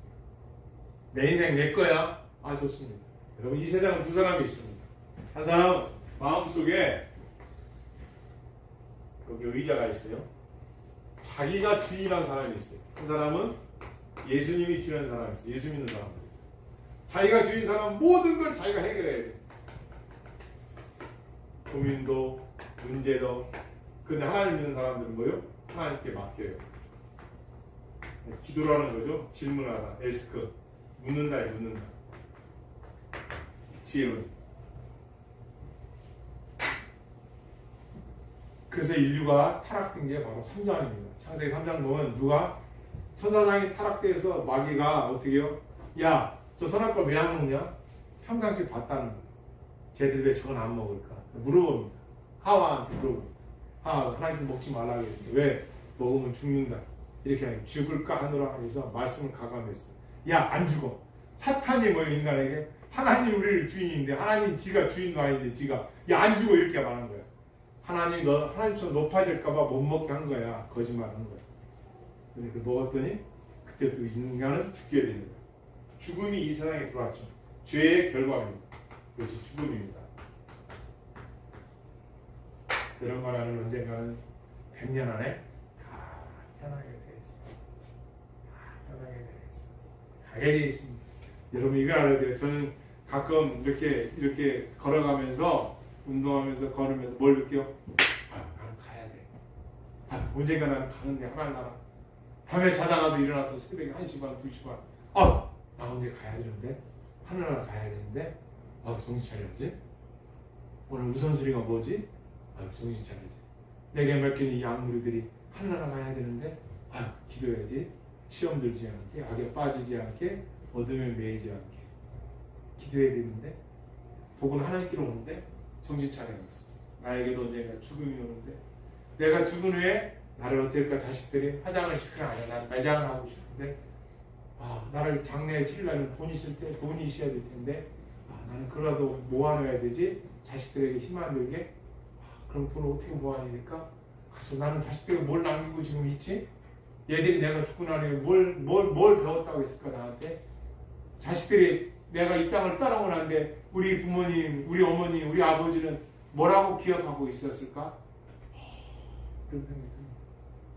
내 인생 내 거야. 좋습니다. 여러분 이 세상은 두 사람이 있습니다. 한 사람 마음속에 여기 의자가 있어요. 자기가 주인한 사람이 있어요. 그 사람은 예수님이 주인한 사람이 있어요. 예수 믿는 사람들. 자기가 주인 사람 모든 걸 자기가 해결해야 돼. 고민도 문제도. 근데 하나님 믿는 사람들은 뭐요? 하나님께 맡겨요. 기도라는 거죠. 질문하다. 에스크. 묻는다에 묻는다. 지혜론. 그래서 인류가 타락된 게 바로 3장입니다. 창세기 3장 보면 누가 천사장이 타락돼서 마귀가 어떻게 해요? 야, 저 선악과 왜 안 먹냐? 평상시 봤다는 거예요. 쟤들 왜 저건 안 먹을까? 물어봅니다. 하와한테 물어봅니다. 하나님께서 먹지 말라고 했어요. 왜? 먹으면 죽는다. 이렇게 하니 죽을까 하노라 하면서 말씀을 가감했어요. 야, 안 죽어. 사탄이 뭐예요, 인간에게? 하나님 우리를 주인인데 하나님 지가 주인도 아닌데 지가 야, 안 죽어 이렇게 말하는 거야. 하나님처럼 높아질까봐 못 먹게 한 거야. 거짓말한 거야. 근데 그 먹었더니 그때부터 인간은 죽게 되는 거야. 죽음이 이 세상에 들어왔죠. 죄의 결과입니다. 그것이 죽음입니다. 그런 거라는 언젠가는 100년 안에 다 편하게 되어 있습니다. 다 편하게 되어 있습니다. 가게 되어 있습니다. 여러분 이거 알아야 돼요. 저는 가끔 이렇게 걸어가면서 운동하면서 걸으면서 뭘 느껴요? 나는 가야 돼. 언젠가 나는 가는데 하나님 나라. 밤에 자다가도 일어나서 새벽에 1시 반, 2시 반. 나 언제 가야 되는데? 하늘나라 가야 되는데? 정신 차려야지. 오늘 우선순위가 뭐지? 정신 차려야지. 내게 맡긴 이 양무리들이 하늘나라 가야 되는데? 기도해야지. 시험 들지 않게, 악에 빠지지 않게, 어둠에 매이지 않게. 기도해야 되는데? 복은 하나님께로 오는데? 정신 차려야지. 나에게도 언젠가 죽음이 오는데? 내가 죽은 후에 나를 어떨까 자식들이 화장을 시키나 아니야. 난 매장을 하고 싶은데 나를 장례에 치르려면 돈이 있어야 될 텐데 나는 그러라도 모아놔야 되지. 자식들에게 힘 안 들게. 그럼 돈을 어떻게 모아야 될까? 그래서 나는 자식들에게 뭘 남기고 지금 있지? 얘들이 내가 죽고 나니 뭘 배웠다고 했을까 나한테? 자식들이 내가 이 땅을 떠나고 난데 우리 부모님, 우리 어머니, 우리 아버지는 뭐라고 기억하고 있었을까? 그런 생각이 듭니다.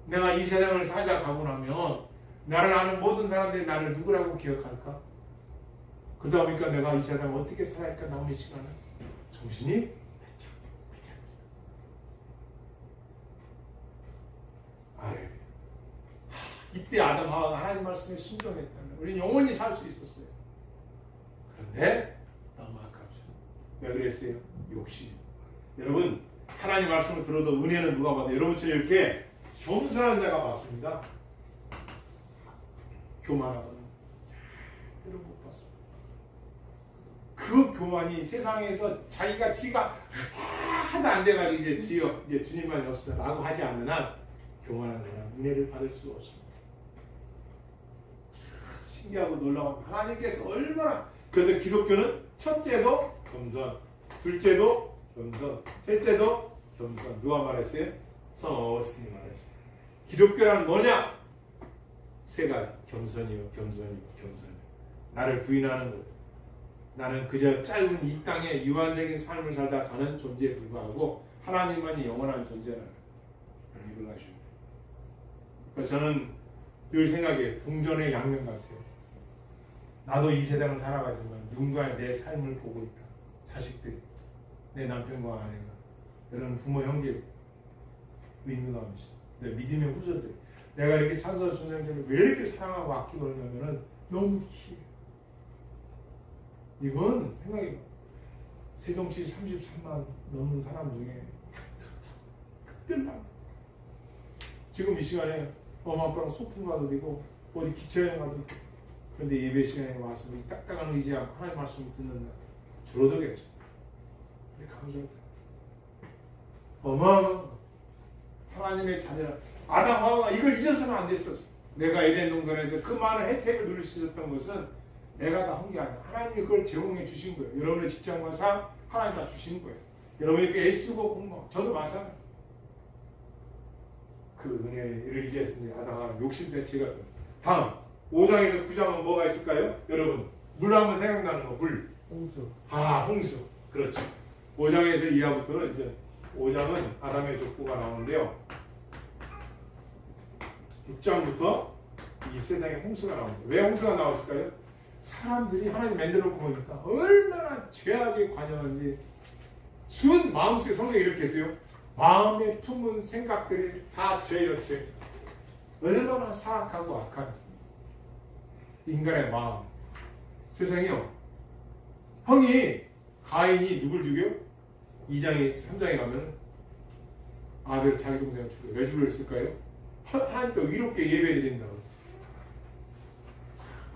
내가 이 세상을 살다 가고 나면 나를 아는 모든 사람들이 나를 누구라고 기억할까? 그러다 보니까 내가 이 세상을 어떻게 살아야 할까? 남은 시간은 정신이 발짝 알아야 돼요. 이때 아담 하와가 하나님 말씀에 순종했다면 우리는 영원히 살 수 있었어요. 그런데 너무 아깝죠. 왜 그랬어요? 욕심. 여러분 하나님 말씀을 들어도 은혜는 누가 받아요? 여러분처럼 이렇게 겸손한 자가 받습니다. 교만하거나 여러분 못 받습니다. 그 교만이 세상에서 지가 하도 안 돼가지고 이제 주님만 없어라고 하지 않는 한 교만한 사람 은혜를 받을 수 없습니다. 신기하고 놀라운 하나님께서 얼마나. 그래서 기독교는 첫째도 겸손, 둘째도 겸손, 셋째도 겸손. 누가 말했어요? 성 어거스틴이 말했어요. 기독교란 뭐냐? 세 가지. 겸손이요. 나를 부인하는 것. 나는 그저 짧은 이 땅에 유한적인 삶을 살다 가는 존재에 불과하고 하나님만이 영원한 존재라는 이걸 아십니다. 그래서 저는 늘 생각해요. 동전의 양면 같아요. 나도 이 세상을 살아가지만 누군가의 내 삶을 보고 있다. 자식들이, 내 남편과 아내가, 여러분 부모 형제, 의무감이 있어. 내 믿음의 후손들. 내가 이렇게 찬서 선생님을 왜 이렇게 사랑하고 아끼고 그러냐면은 너무 길어. 이건 생각해. 세종시 33만 넘는 사람 중에 특별한. 지금 이 시간에 엄마 아빠랑 소풍 가도 되고 어디 기차여행 가도 되고. 그런데 예배 시간에 와서 딱딱한 의지 않고 하나님 말씀을 듣는다. 줄어들겠죠. 근데 감사합니다. 어마어마한 하나님의 자녀라. 아담 하와가 이걸 잊어서는 안 됐었어. 내가 에덴 동산에서 그 많은 혜택을 누릴 수 있었던 것은 내가 다 한 게 아니야. 하나님이 그걸 제공해 주신 거예요. 여러분의 직장과 삶 하나님 다 주신 거예요. 여러분이 그 애쓰고 공부, 저도 마찬가지. 그 은혜를 잊었습니다. 아담 하와는 욕심 대체가. 다음 5장에서 9장은 뭐가 있을까요? 여러분 물 하면 생각나는 거. 물. 홍수. 홍수. 그렇죠. 5장에서 이하부터는 이제 5장은 아담의 족보가 나오는데요. 6장부터 이 세상에 홍수가 나옵니다. 왜 홍수가 나왔을까요? 사람들이 하나님 만들어놓고 보니까 얼마나 죄악에 관여한지 순 마음속에 성경이 이렇게 했어요. 마음에 품은 생각들이 다 죄예요, 죄. 얼마나 사악하고 악한지. 인간의 마음. 세상이요. 형이 가인이 누굴 죽여요? 2장에 3장에 가면 아벨 자기 동생을 죽여요. 왜 죽였을까요? 하나님께 의롭게 예배드린다고.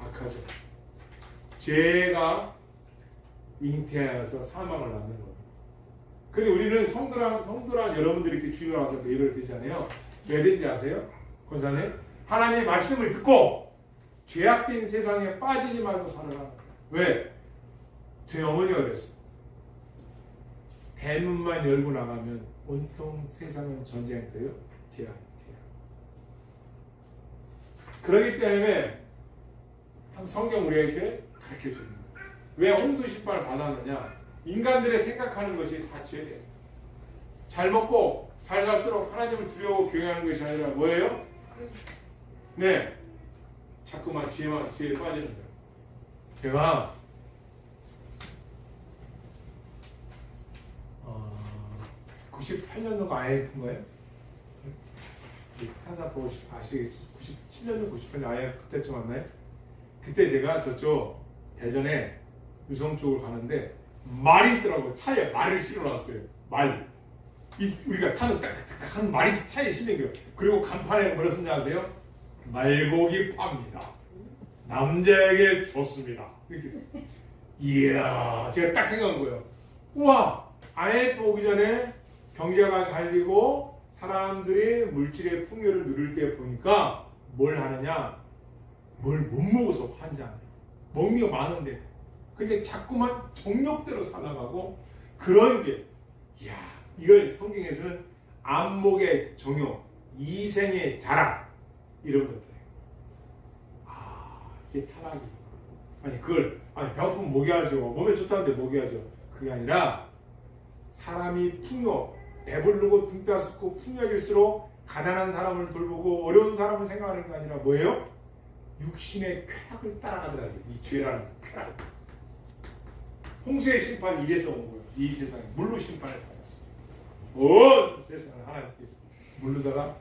악하죠. 죄가 잉태하여서 사망을 낳는 겁니다. 근데 우리는 성도란 여러분들이 이렇게 주일에 와서 예배를 드리잖아요. 왜 되는지 아세요? 권사님? 하나님의 말씀을 듣고 죄악된 세상에 빠지지 말고 살아라. 왜? 제 어머니가 그랬어요. 대문만 열고 나가면 온통 세상은 전쟁터요. 죄악. 그렇기 때문에 성경 우리에게 가르쳐 줍니다. 왜 홍수 심판을 받았느냐? 인간들의 생각하는 것이 다 죄예요. 잘 먹고 잘 살수록 하나님을 두려워 경외하는 것이 아니라 뭐예요? 네, 자꾸만 죄에 빠지는 거예요. 제가 98년도가 IMF인 거예요. 찾아보고 아시겠죠? 97년도 98년 IMF 그때쯤 왔나요? 그때 제가 저쪽 대전에 유성 쪽을 가는데 말이 있더라고요. 차에 말을 실어놨어요. 말. 우리가 타는 딱딱딱 하는 말이 차에 실린 거예요. 그리고 간판에 뭐라 썼냐 아세요? 말고기 팝니다. 남자에게 좋습니다. 이렇게. 이야, 제가 딱 생각한 거예요. 우와, IMF 오기 전에 경제가 잘 되고 사람들이 물질의 풍요를 누릴 때 보니까 뭘 하느냐? 뭘 못 먹어서 환장. 먹는 게 많은데. 근데 자꾸만 정욕대로 살아가고 그런 게, 이야, 이걸 성경에서는 안목의 정욕, 이생의 자랑 이런 것들이에요. 아, 이게 타락이. 아니 그걸 배고프면 먹여야죠. 몸에 좋다는데 먹여야죠. 그게 아니라 사람이 풍요, 배부르고 등 따스고 풍요해질수록 가난한 사람을 돌보고 어려운 사람을 생각하는 게 아니라 뭐예요? 육신의 쾌락을 따라가더라고요. 이 죄라는 쾌락. 홍수의 심판이 이래서 온 거예요. 이 세상에 물로 심판을 받았어요. 온 세상을 하나님께서 물르다가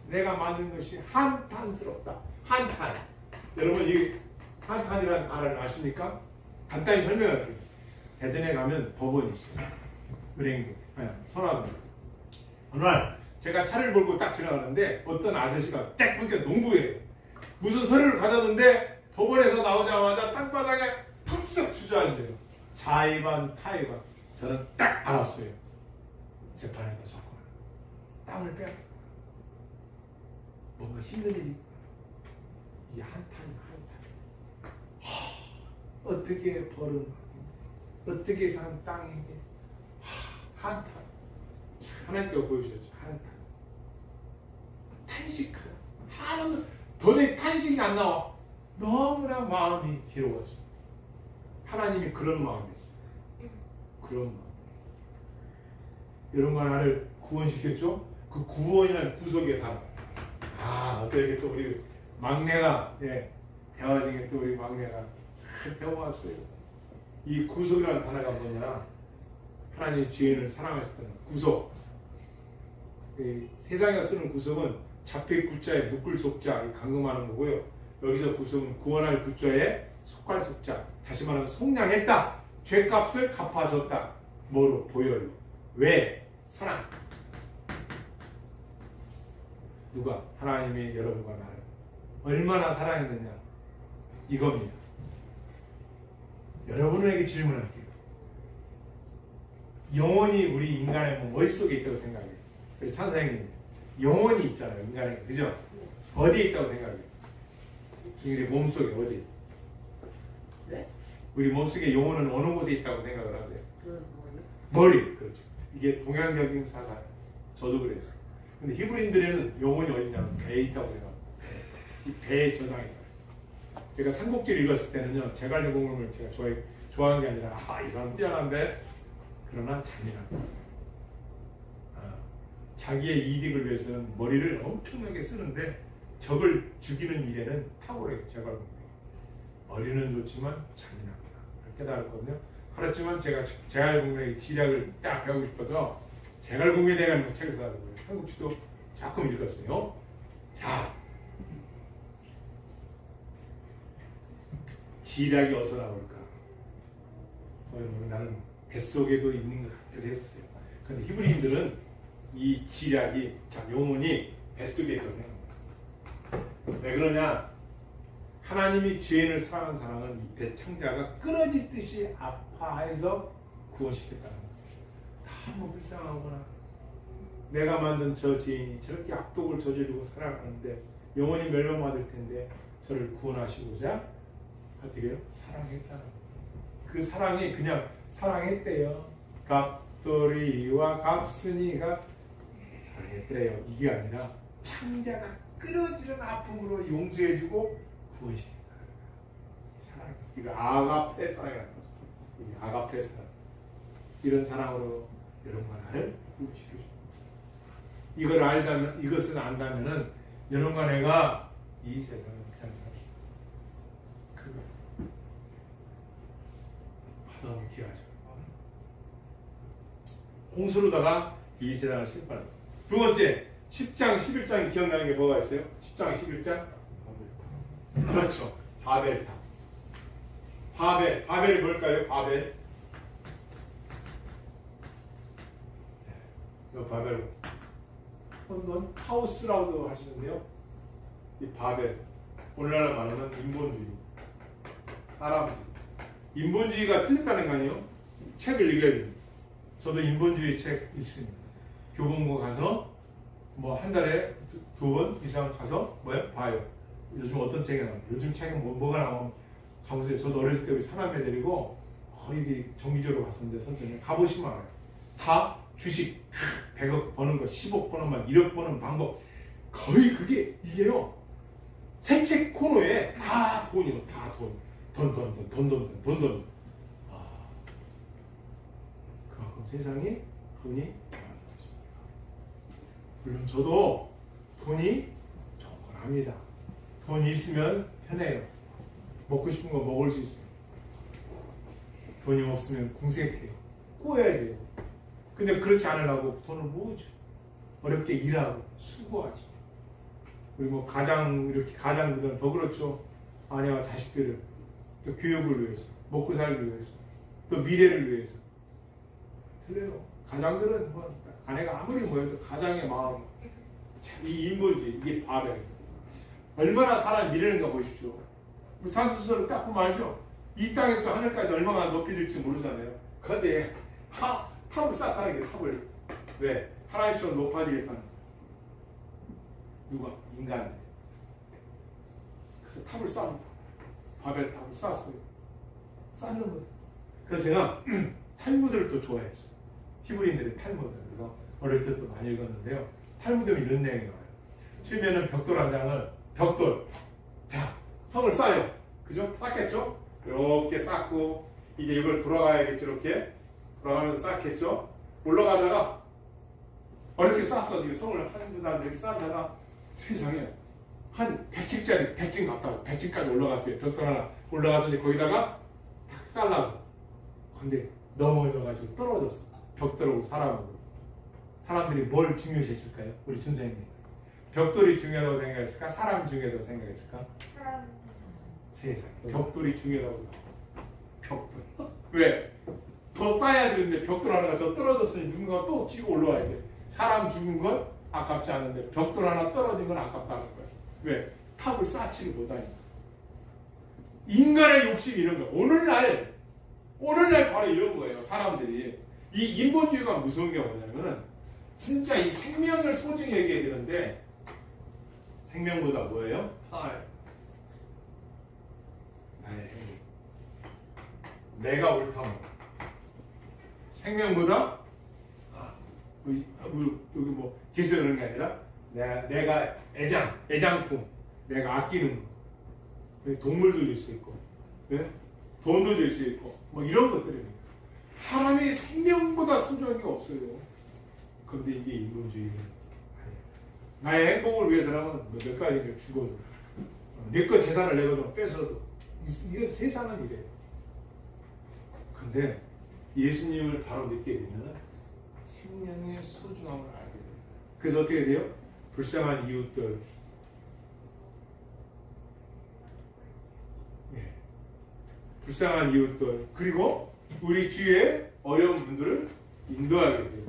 내가 만든 것이 한탄스럽다. 한탄. 여러분 이 한탄이라는 단어를 아십니까? 간단히 설명할게요. 대전에 가면 법원이 있어요. 은행도, 선화도. 어느 날 제가 차를 몰고 딱 지나가는데 어떤 아저씨가 딱 보니까 농부예요. 무슨 서류를 가져왔는데 법원에서 나오자마자 땅바닥에 턱썩 주저앉아요. 자의반 타의반. 저는 딱 알았어요. 재판에서 자꾸 땅을 빼. 뭔가 힘든 일이. 이 한탄. 어떻게 벌은 어떻게 산 땅인데 한탄. 하나님께서 보여주셨죠. 한탄. 탄식하라. 하나님 도저히 탄식이 안 나와. 너무나 마음이 괴로웠어. 하나님이 그런 마음이었어요. 그런 마음. 이런 거 하나를 구원시켰죠? 그 구원이라는 구속의 단어. 어떻게 또 우리 막내가, 대화 중에 또 우리 막내가 잘 배워왔어요. 이 구속이라는 단어가 뭐냐? 하나님의 죄인을 사랑하셨다는 구속. 세상에서 쓰는 구속은 잡힐 구자에 묶을 속자, 강금하는 거고요. 여기서 구속은 구원할 구자에 속할 속자. 다시 말하면 속량했다. 죄값을 갚아줬다. 뭐로? 보혈로. 왜? 사랑. 누가? 하나님이 여러분과 나를 얼마나 사랑했느냐? 이겁니다. 여러분에게 질문할게요. 영혼이 우리 인간의 몸 속에 있다고 생각해요. 그래서 찬사형님, 영혼이 있잖아요. 인간에. 그죠? 어디에 있다고 생각해요? 우리 몸속에 어디? 네? 우리 몸속에 영혼은 어느 곳에 있다고 생각을 하세요? 머리. 그렇죠. 이게 동양적인 사상. 저도 그랬어요. 근데 히브리인들에는 영혼이 어디냐면 배에 있다고 생각합니다. 이 배에 저장이 있다. 제가 삼국지를 읽었을 때는요, 제갈공음을 제가 좋아하는 게 아니라 이 사람 뛰어난데 그러나 잔인하다. 자기의 이득을 위해서는 머리를 엄청나게 쓰는데 적을 죽이는 일에는 탁월해요. 제갈공명이. 머리는 좋지만 잔인합니다. 깨달았거든요. 그렇지만 제가 제갈공명의 지략을 딱 배우고 싶어서 제갈공명에 대한 책을 써가지고 삼국지도 조금 읽었어요. 자, 지략이 어디서 나올까? 나는 뱃속에도 있는 것 같기도 했어요. 근데 히브리인들은 이 지략이 참 영혼이 뱃속에 있거든요. 왜 그러냐? 하나님이 죄인을 사랑하는 사랑은 이 대창자가 끊어질 듯이 아파해서 구원시켰다는 거예요. 너무 불쌍하구나. 내가 만든 저 죄인이 저렇게 악독을 저지르고 살아가는데 영원히 멸망받을 텐데 저를 구원하시고자 어떻게 해요? 사랑했다는 거예요. 그 사랑이 그냥 사랑했대요. 갑돌이와 갑순이가 사랑했대요. 이게 아니라 창자가 끊어지는 아픔으로 용서해주고 구원시켰다. 사랑. 이거 아가페 사랑이라는 거죠. 이게 아가페 사랑. 이런 사랑으로 여러분과 나를 구원시켜줘. 이걸 알다면, 이것을 안다면은 여러분과 내가 이 세상을 장사할 수 있다. 그거. 너무 귀하죠. 홍수로다가 이 세상을 심판합니다. 두 번째, 10장, 11장이 기억나는 게 뭐가 있어요? 10장, 11장? 그렇죠. 바벨탑. 바벨이 뭘까요? 바벨. 이 바벨. 넌 카오스라고도 하시는데요. 이 바벨. 오늘날 말하는 인본주의. 사람주의. 인본주의가 틀렸다는 거 아니에요? 책을 읽어야 됩니다. 저도 인본주의 책 있습니다. 교보문고 가서 뭐 한 달에 2번 이상 가서 봐요. 요즘 어떤 책이 나와요? 요즘 책은 뭐가 나오면 가보세요. 저도 어렸을 때 우리 사남매 데리고 거의 정기적으로 갔었는데 선생님 가보시면 알아요. 다 주식 100억 버는 거, 10억 버는 만 1억 버는 방법 거의 그게 이게요. 새 책 코너에 다 돈이요. 다 돈. 돈. 아, 그만큼 세상에 돈이 많은 것입니다. 물론 저도 돈이 정건합니다. 돈이 있으면 편해요. 먹고 싶은 거 먹을 수 있어요. 돈이 없으면 궁색해요. 꾸어야 돼요. 근데 그렇지 않으려고 돈을 모으죠. 어렵게 일하고 수고하죠. 우리 뭐 가장들은 더 그렇죠. 아내와 자식들을 또 교육을 위해서, 먹고 살기 위해서, 또 미래를 위해서. 틀려요. 가장들은 뭐 아내가 아무리 뭐해도 가장의 마음, 이 인본주의, 이게 바벨. 얼마나 사람이 미래는가 보십시오. 찬수서를 딱 보면 알죠? 이 땅에서 하늘까지 얼마나 높이질지 모르잖아요. 그런데 탑을 쌓다는 게 탑을. 왜? 하나님처럼 높아지겠다는 거예요. 누가? 인간이. 그래서 탑을 쌓습니다. 바벨 탑을 쌓았어요. 쌓는 거예요. 그래서 제가 탈무드를 또 좋아했어요. 히브리인들의 탈무드. 그래서 어릴 때도 많이 읽었는데요. 탈무드는 이런 내용이 나와요. 처음에는 벽돌 한 장을 자, 성을 쌓아요. 그죠? 쌓겠죠? 이렇게 쌓고 이제 이걸 돌아가야겠죠. 이렇게 돌아가면서 쌓겠죠. 올라가다가 이렇게 쌓았어. 성을 한 분단 이렇게 쌓다가 세상에 한 100층짜리 100층 갔다고 100층까지 올라갔어요. 벽돌 하나 올라가서 이제 거기다가 탁 쌓으려고. 근데 넘어져가지고 떨어졌어. 벽돌하고 사람들이 뭘 중요시했을까요? 우리 준사님이 벽돌이 중요하다고 생각했을까? 사람이 중요하다고 생각했을까? 세상. 벽돌이 중요하다고. 벽돌. 왜? 더 쌓아야 되는데 벽돌 하나가 저 떨어졌으니 누군가 또 치고 올라와야 돼. 사람 죽은 건 아깝지 않은데 벽돌 하나 떨어진 건 아깝다는 거야. 왜? 탑을 쌓지를 못하니까. 인간의 욕심이 이런 거야. 오늘날 바로 이런 거예요. 사람들이. 이 인본주의가 무서운 게 뭐냐면은 진짜 이 생명을 소중히 여겨야 되는데 생명보다 뭐예요? 나의 행복. 내가 옳다면 생명보다 여기 뭐 기스 그런 게 아니라 내가 애장품, 내가 아끼는 거, 동물도 될 수 있고, 네? 돈도 될 수 있고, 뭐 이런 것들입니다. 사람이 생명보다 소중한 게 없어요. 근데 이게 인본주의는 아니에요. 나의 행복을 위해서라면 몇 가지 죽어도 내 것 재산을 내가 좀 뺏어도 이건 세상은 이래. 근데 예수님을 바로 믿게 되면 생명의 소중함을 알게 돼요. 그래서 어떻게 돼요? 불쌍한 이웃들, 불쌍한 이웃들, 그리고 우리 주위에 어려운 분들을 인도하게 돼요.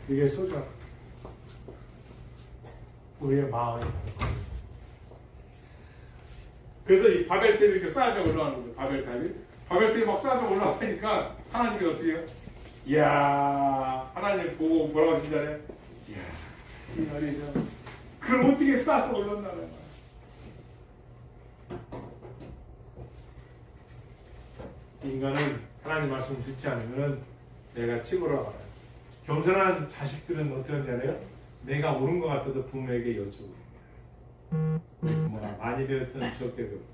이게 소중한 우리의 마음이. 그래서 이 바벨탑이 이렇게 쌓아져 올라가는 거죠. 바벨탑이 막 쌓아져 올라가니까 하나님께서 어떻게 해요? 이야, 하나님 보고 뭐라고 하시잖아요? 이야, 이 말이죠. 그걸 어떻게 쌓아서 올라온다는 거야. 인간은 하나님 말씀을 듣지 않으면 내가 치고라 알아요. 겸손한 자식들은 어떻게 하냐면 내가 옳은 것 같아도 부모에게 여쭤보고 부모가 많이 배웠던 적게 배웠다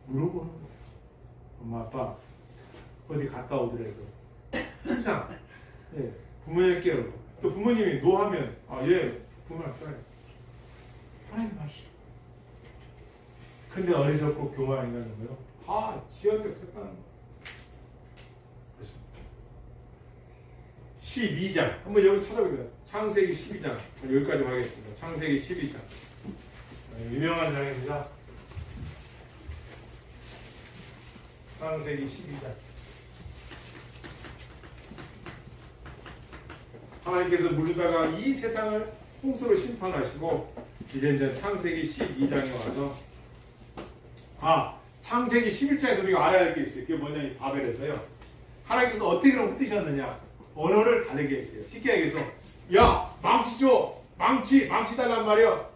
물어보는 거예요. 엄마 아빠 어디 갔다 오더라도 항상 부모에게 여쭤보고 또 부모님이 노하면 부모한테 하나님 말씀. 근데 어리석고 교만한 인간은 뭐예요? 다 지연력했다는 거예요. 12장 한번 여기 찾아보세요. 창세기 12장 여기까지 하겠습니다. 창세기 12장 유명한 장입니다. 창세기 12장 하나님께서 물르다가 이 세상을 홍수로 심판하시고 이제 창세기 12장에 와서 창세기 11장에서 우리가 알아야 할 게 있어요. 그게 뭐냐, 이 바벨에서요. 하나님께서 어떻게 그럼 흩으셨느냐? 언어를 다르게 했어요. 쉽게 얘기해서 야 망치 줘, 망치 달란 말이야.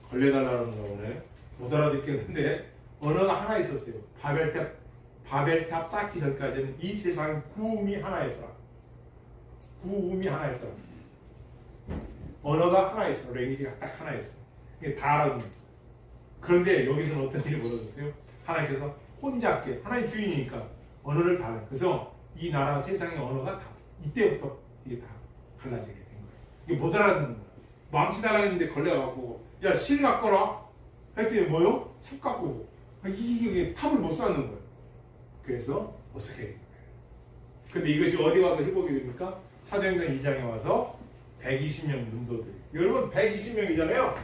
걸려달라는 거네. 못 알아듣겠는데 언어가 하나 있었어요. 바벨탑 쌓기 전까지는 이 세상 구음이 하나였더라. 구음이 하나였더라. 언어가 하나 있어. 랭귀지가 딱 하나 있어. 이게 다 알아듣는. 그런데 여기서는 어떤 일이 벌어졌어요? 하나님께서 혼잡게, 하나님 주인이니까 언어를 달라. 그래서 이 나라 세상의 언어가 다 이때부터 이게 다 갈라지게 된 거예요. 이게 못 알아듣는 거예요. 망치 달라했는데 걸려갖고 야 실 갖고 라 했더니 뭐요? 삽 갖고 오고 이게 탑을 못 쌓는 거예요. 그래서 어떻게 된 거예요. 근데 이것이 어디 와서 회복이 됩니까? 사도행전 2장에 와서 120명 문도들. 여러분 120명이잖아요.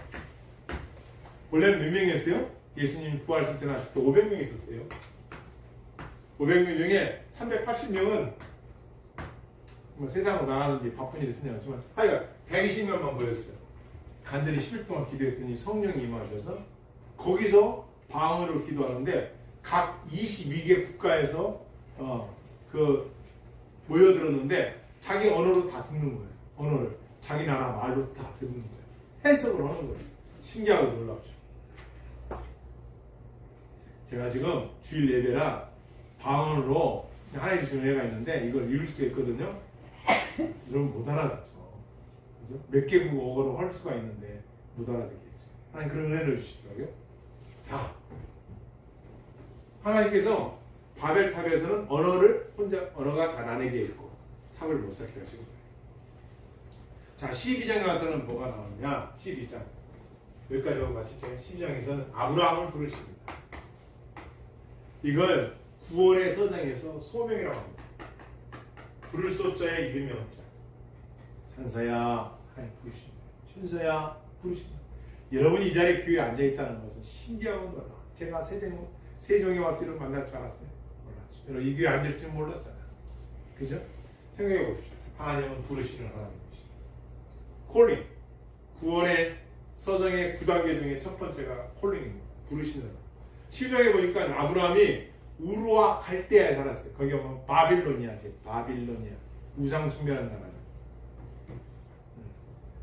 원래는 몇 명이었어요? 예수님 부활식 전하실 때 500명 있었어요. 500명 중에 380명은 뭐 세상으로 나가는지 바쁜 일이 있으냐 하지만 하여간 120명만 모였어요. 간절히 10일 동안 기도했더니 성령이 임하셔서 거기서 방언으로 기도하는데 각 22개 국가에서 모여들었는데 자기 언어로 다 듣는 거예요. 언어를 자기 나라 말로 다 듣는 거예요. 해석을 하는 거예요. 신기하고 놀랍죠. 제가 지금 주일 예배라 방언으로 하나님 주신 은혜가 있는데 이걸 읽을 수가 있거든요. 여러분 못 알아듣죠. 그죠? 몇 개국어로 할 수가 있는데 못 알아듣겠죠. 하나님 그런 은혜를 주시더라고요. 자, 하나님께서 바벨탑에서는 언어가 다 나뉘게 있고 탑을 못 쌓게 하시고. 자, 12장 가서는 뭐가 나오느냐? 12장 여기까지 하고 마칠게요. 12장에서는 아브라함을 부르십니다. 이걸 구원의 서정에서 소명이라고 합니다. 부를 소자의 이름이 없자. 찬서야 하나님 부르십니다. 춘서야 부르십니다. 여러분이 이 자리에 교회에 앉아있다는 것은 신기하고 놀라. 제가 세종에 와서 이런 만날 줄 알았어요? 몰랐죠. 여러분 이 교회에 앉을 줄 몰랐잖아요. 그죠? 생각해 보십시오. 하나님은 부르시는 하나님이시죠. 콜링. 구원의 서정의 9단계 중에 첫 번째가 콜링입니다. 부르시는 하나님. 10장에 보니까 아브라함이 우르와 갈대아에 살았어요. 거기 보면 바빌로니아지. 바빌로니아. 우상 숭배하는 나라예요.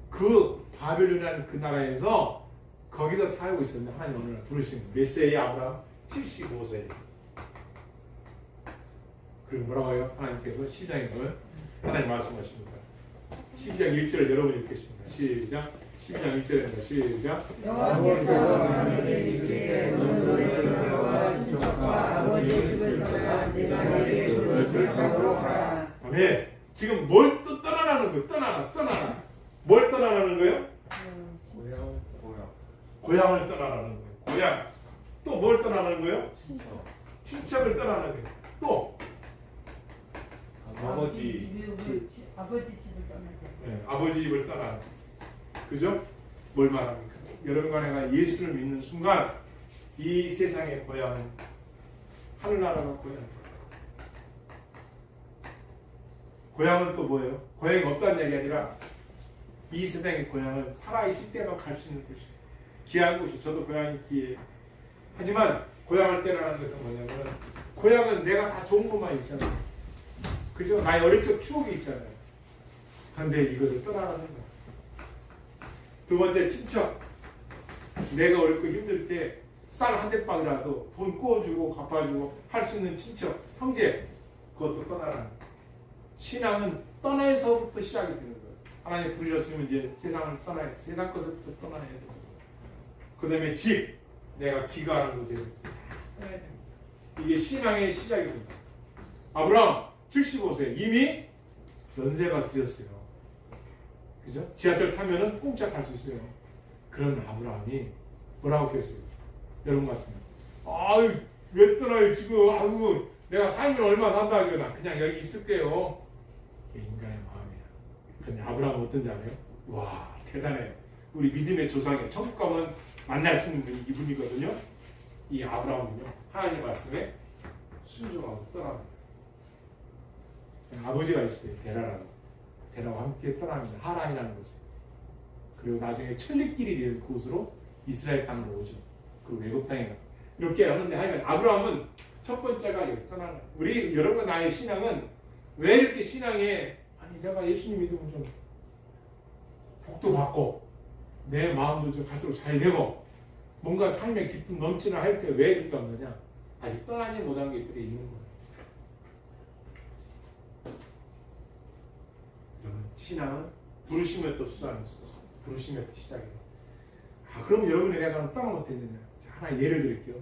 그 바빌로니아는 그 나라에서 거기서 살고 있었는데 하나님 오늘 부르시는 거예요. 몇 세의 아브라함? 75세. 그리고 뭐라고 해요? 하나님께서 10장에 보면 하나님 말씀하십니다. 12장 1절을 여러분 읽겠습니다. 시작. 12장 1절입니다. 시작. 여호와께서 너에게 이르시되 너는 너의 부모와 친척과 아버지의 집을 떠나 내가 내게 보여줄 땅으로 가라. 아멘. 지금 뭘 또 떠나라는 거예요. 떠나라. 뭘 떠나라는 거예요? 고향을 떠나라는 거예요. 고향. 또 뭘 떠나라는 거예요? 친척을 떠나는 거예요. 또 아버지 집을 떠나게. 네, 아버지 집을 떠나는 거예요. 그죠? 뭘 말합니까? 여러분과 내가 예수를 믿는 순간 이 세상의 고향은 하늘나라가 고향. 고향은 또 뭐예요? 고향이 없다는 얘기 아니라 이 세상의 고향은 살아있을 때만 갈 수 있는 곳이에요. 귀한 곳이. 저도 고향이 귀해요. 하지만 고향을 떠나는 것은 뭐냐면 고향은 내가 다 좋은 것만 있잖아요. 그죠? 나의 어릴 적 추억이 있잖아요. 그런데 이것을 떠나라는 거예요. 두 번째, 친척. 내가 어렵고 힘들 때 쌀 한 대빵이라도 돈 구워주고 갚아주고 할 수 있는 친척, 형제, 그것도 떠나라는 거예요. 신앙은 떠나서부터 시작이 되는 거예요. 하나님 부르셨으면 이제 세상을 떠나야 돼. 세상 것부터 떠나야 돼. 그 다음에 집, 내가 기가하는 곳에 떠나야 됩니다. 이게 신앙의 시작이 됩니다. 아브라함 75세 이미 연세가 들었어요. 그죠? 지하철 타면은 공짜 탈 수 있어요. 그런 아브라함이 뭐라고 했어요? 여러분 같으면 아유 왜 떠나요 지금? 아이고 내가 살면 얼마 산다 하거나 그냥 여기 있을게요. 이게 인간의 마음이야. 그런데 아브라함은 어떤지 알아요? 와 대단해요. 우리 믿음의 조상이 천국 가면 만날 수 있는 분이 이분이거든요. 이 아브라함은요 하나님 말씀에 순종하고 떠납니다. 아버지가 있어요. 데라라고. 데라와 함께 떠납니다. 하란이라는 곳에. 그리고 나중에 천리길이 되는 그곳으로 이스라엘 땅으로 오죠. 그 외국 땅에 가서. 이렇게 하는데 하여간 아브라함은 첫 번째가 여기 떠나는 거예요. 우리 여러분 나의 신앙은 왜 이렇게 신앙에 아니 내가 예수님 믿으면 좀 복도 받고 내 마음도 좀 갈수록 잘 되고 뭔가 삶의 기쁨 넘치나 할 때 왜 그렇게 없느냐? 아직 떠나지 못한 것들이 있는 거예요. 신앙은 부르심에부터 수단을 썼어요. 부르심에부터 시작해요. 그럼 여러분이 내가 떠나 못했느냐? 하나 예를 들게요.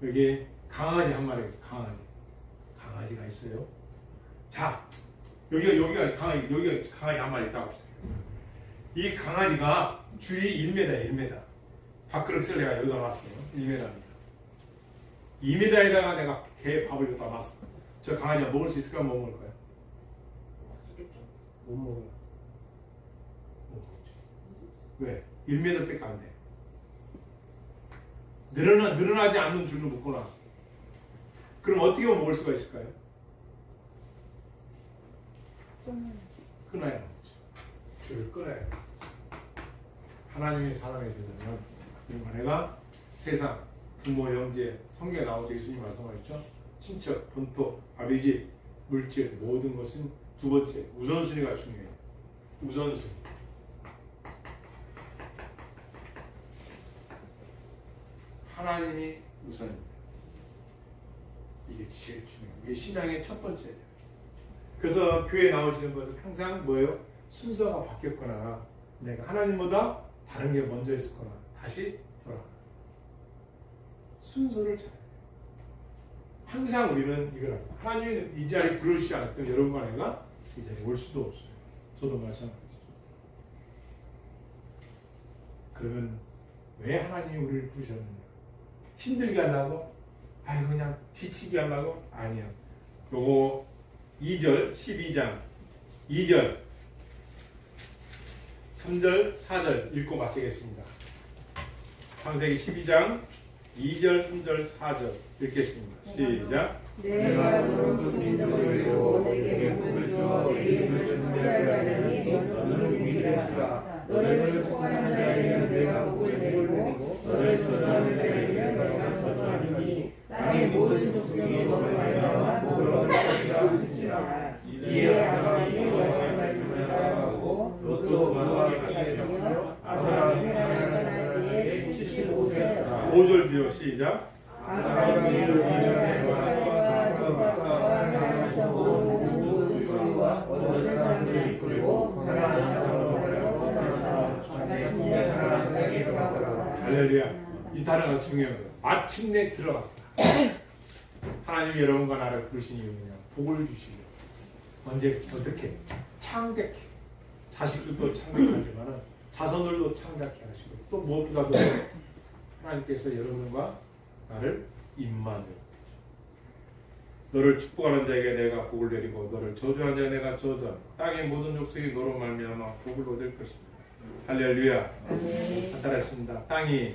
여기 강아지 한 마리가 있어요. 강아지가 있어요. 자, 여기가 강아지 한 마리 있다고 합시다. 이 강아지가 주위 1m. 밥그릇을 내가 여기다 놨어요. 1m입니다. 2m에다가 내가 개 밥을 여기다 놨어. 저 강아지가 먹을 수 있을까? 못 먹을까요? 못 먹어요. 못 먹죠. 왜? 1m밖에 안 돼. 늘어나지 않는 줄로 묶어놨어. 그럼 어떻게 하면 먹을 수가 있을까요? 끊어야 먹죠. 줄을 끊어야 돼. 하나님의 사람이 되려면 내가 세상, 부모, 형제, 성경에 나오죠. 예수님 말씀하셨죠. 친척, 본토, 아비집, 물질 모든 것은 두 번째 우선순위가 중요해요. 우선순위. 하나님이 우선입니다. 이게 제일 중요해요. 이게 신앙의 첫 번째예요. 그래서 교회에 나오시는 것은 항상 뭐예요? 순서가 바뀌었거나 내가 하나님보다 다른 게 먼저 있었거나 다시 돌아가. 순서를 잘해야 돼요. 항상 우리는 이걸 합니다. 하나님이 이 자리에 부르시지 않았던 여러분과 내가 이 자리에 올 수도 없어요. 저도 마찬가지죠. 그러면 왜 하나님이 우리를 부르셨느냐? 힘들게 하려고? 아니 그냥 지치게 하려고? 아니요. 요거 2절 12장 2절 3절 4절 읽고 마치겠습니다. 창세기 12장 2절 3절 4절 읽겠습니다. 시작. 내가 너로 민족을 이루고 내게 복을 주어 내 이름을 존귀하게 하려니 너는 복이라. 너를 축복하는 자에게는 내가 복을 내리고 너를 저주하는 자에게는 내가 저주하리니 땅의 모든 족속이 너를 말미암아 복을 얻을 것이라 하시니라. 이에 아브라함이 여호와의 말씀을 따라가고 롯도 그와 같이 했으며 아브라함이 하나님을 때에 75세였다. 5절 뒤로 시작. 아브라함이 여호와의 사랑과 도박과 하나님께서 모든 소리와 얻은 사람들을 이끌고 하나님 할렐루야. 이 단어가 중요한 거예요. 마침내 들어갔다. 하나님이 여러분과 나를 부르신 이유는요. 복을 주시고 언제 어떻게 창백해. 자식들도 창백하지만은 자손들도 창백해 하시고 또 무엇보다도 하나님께서 여러분과 나를 임마누엘 너를 축복하는 자에게 내가 복을 내리고 너를 저주하는 자에게 내가 저주하노 땅의 모든 족속이 너로 말미암아 복을 얻을 것입니다. 할렐루야. 아멘. 따랐습니다. 땅이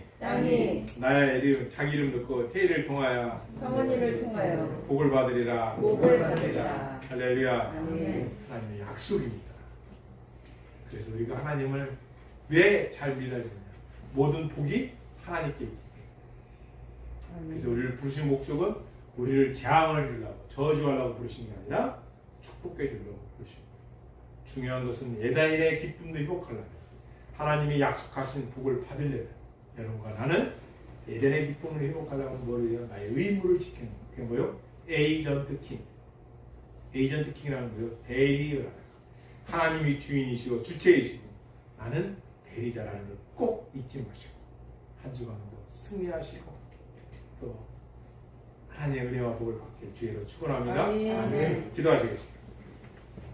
나의 이름 자기 이름 듣고 태일을 통하여 성원이를 통하여 복을 받으리라. 복을 받으리라. 할렐루야. 아멘. 하나님의 약속입니다. 그래서 우리가 하나님을 왜 잘 믿어야 되느냐? 모든 복이 하나님께 있기 때문에. 그래서 우리를 부르신 목적은 우리를 재앙을 주려고 저주하려고 부르신 게 아니라 축복해 주려고 부르신 거예요. 중요한 것은 에덴의 기쁨도 회복하려면 하나님이 약속하신 복을 받으려면 여러분과 나는 에덴의 기쁨을 회복하려면 뭐를 해요? 나의 의무를 지키는 거예요. 그게 뭐요? 에이전트 킹. 에이전트 킹이라는 거요. 대리를 하는 하나님이 주인이시고 주체이시고 나는 대리자라는 걸 꼭 잊지 마시고 한 주간도 승리하시고 또 하나님의 은혜와 복을 받길 주의로 축원합니다. 아멘. 기도하시겠습니다.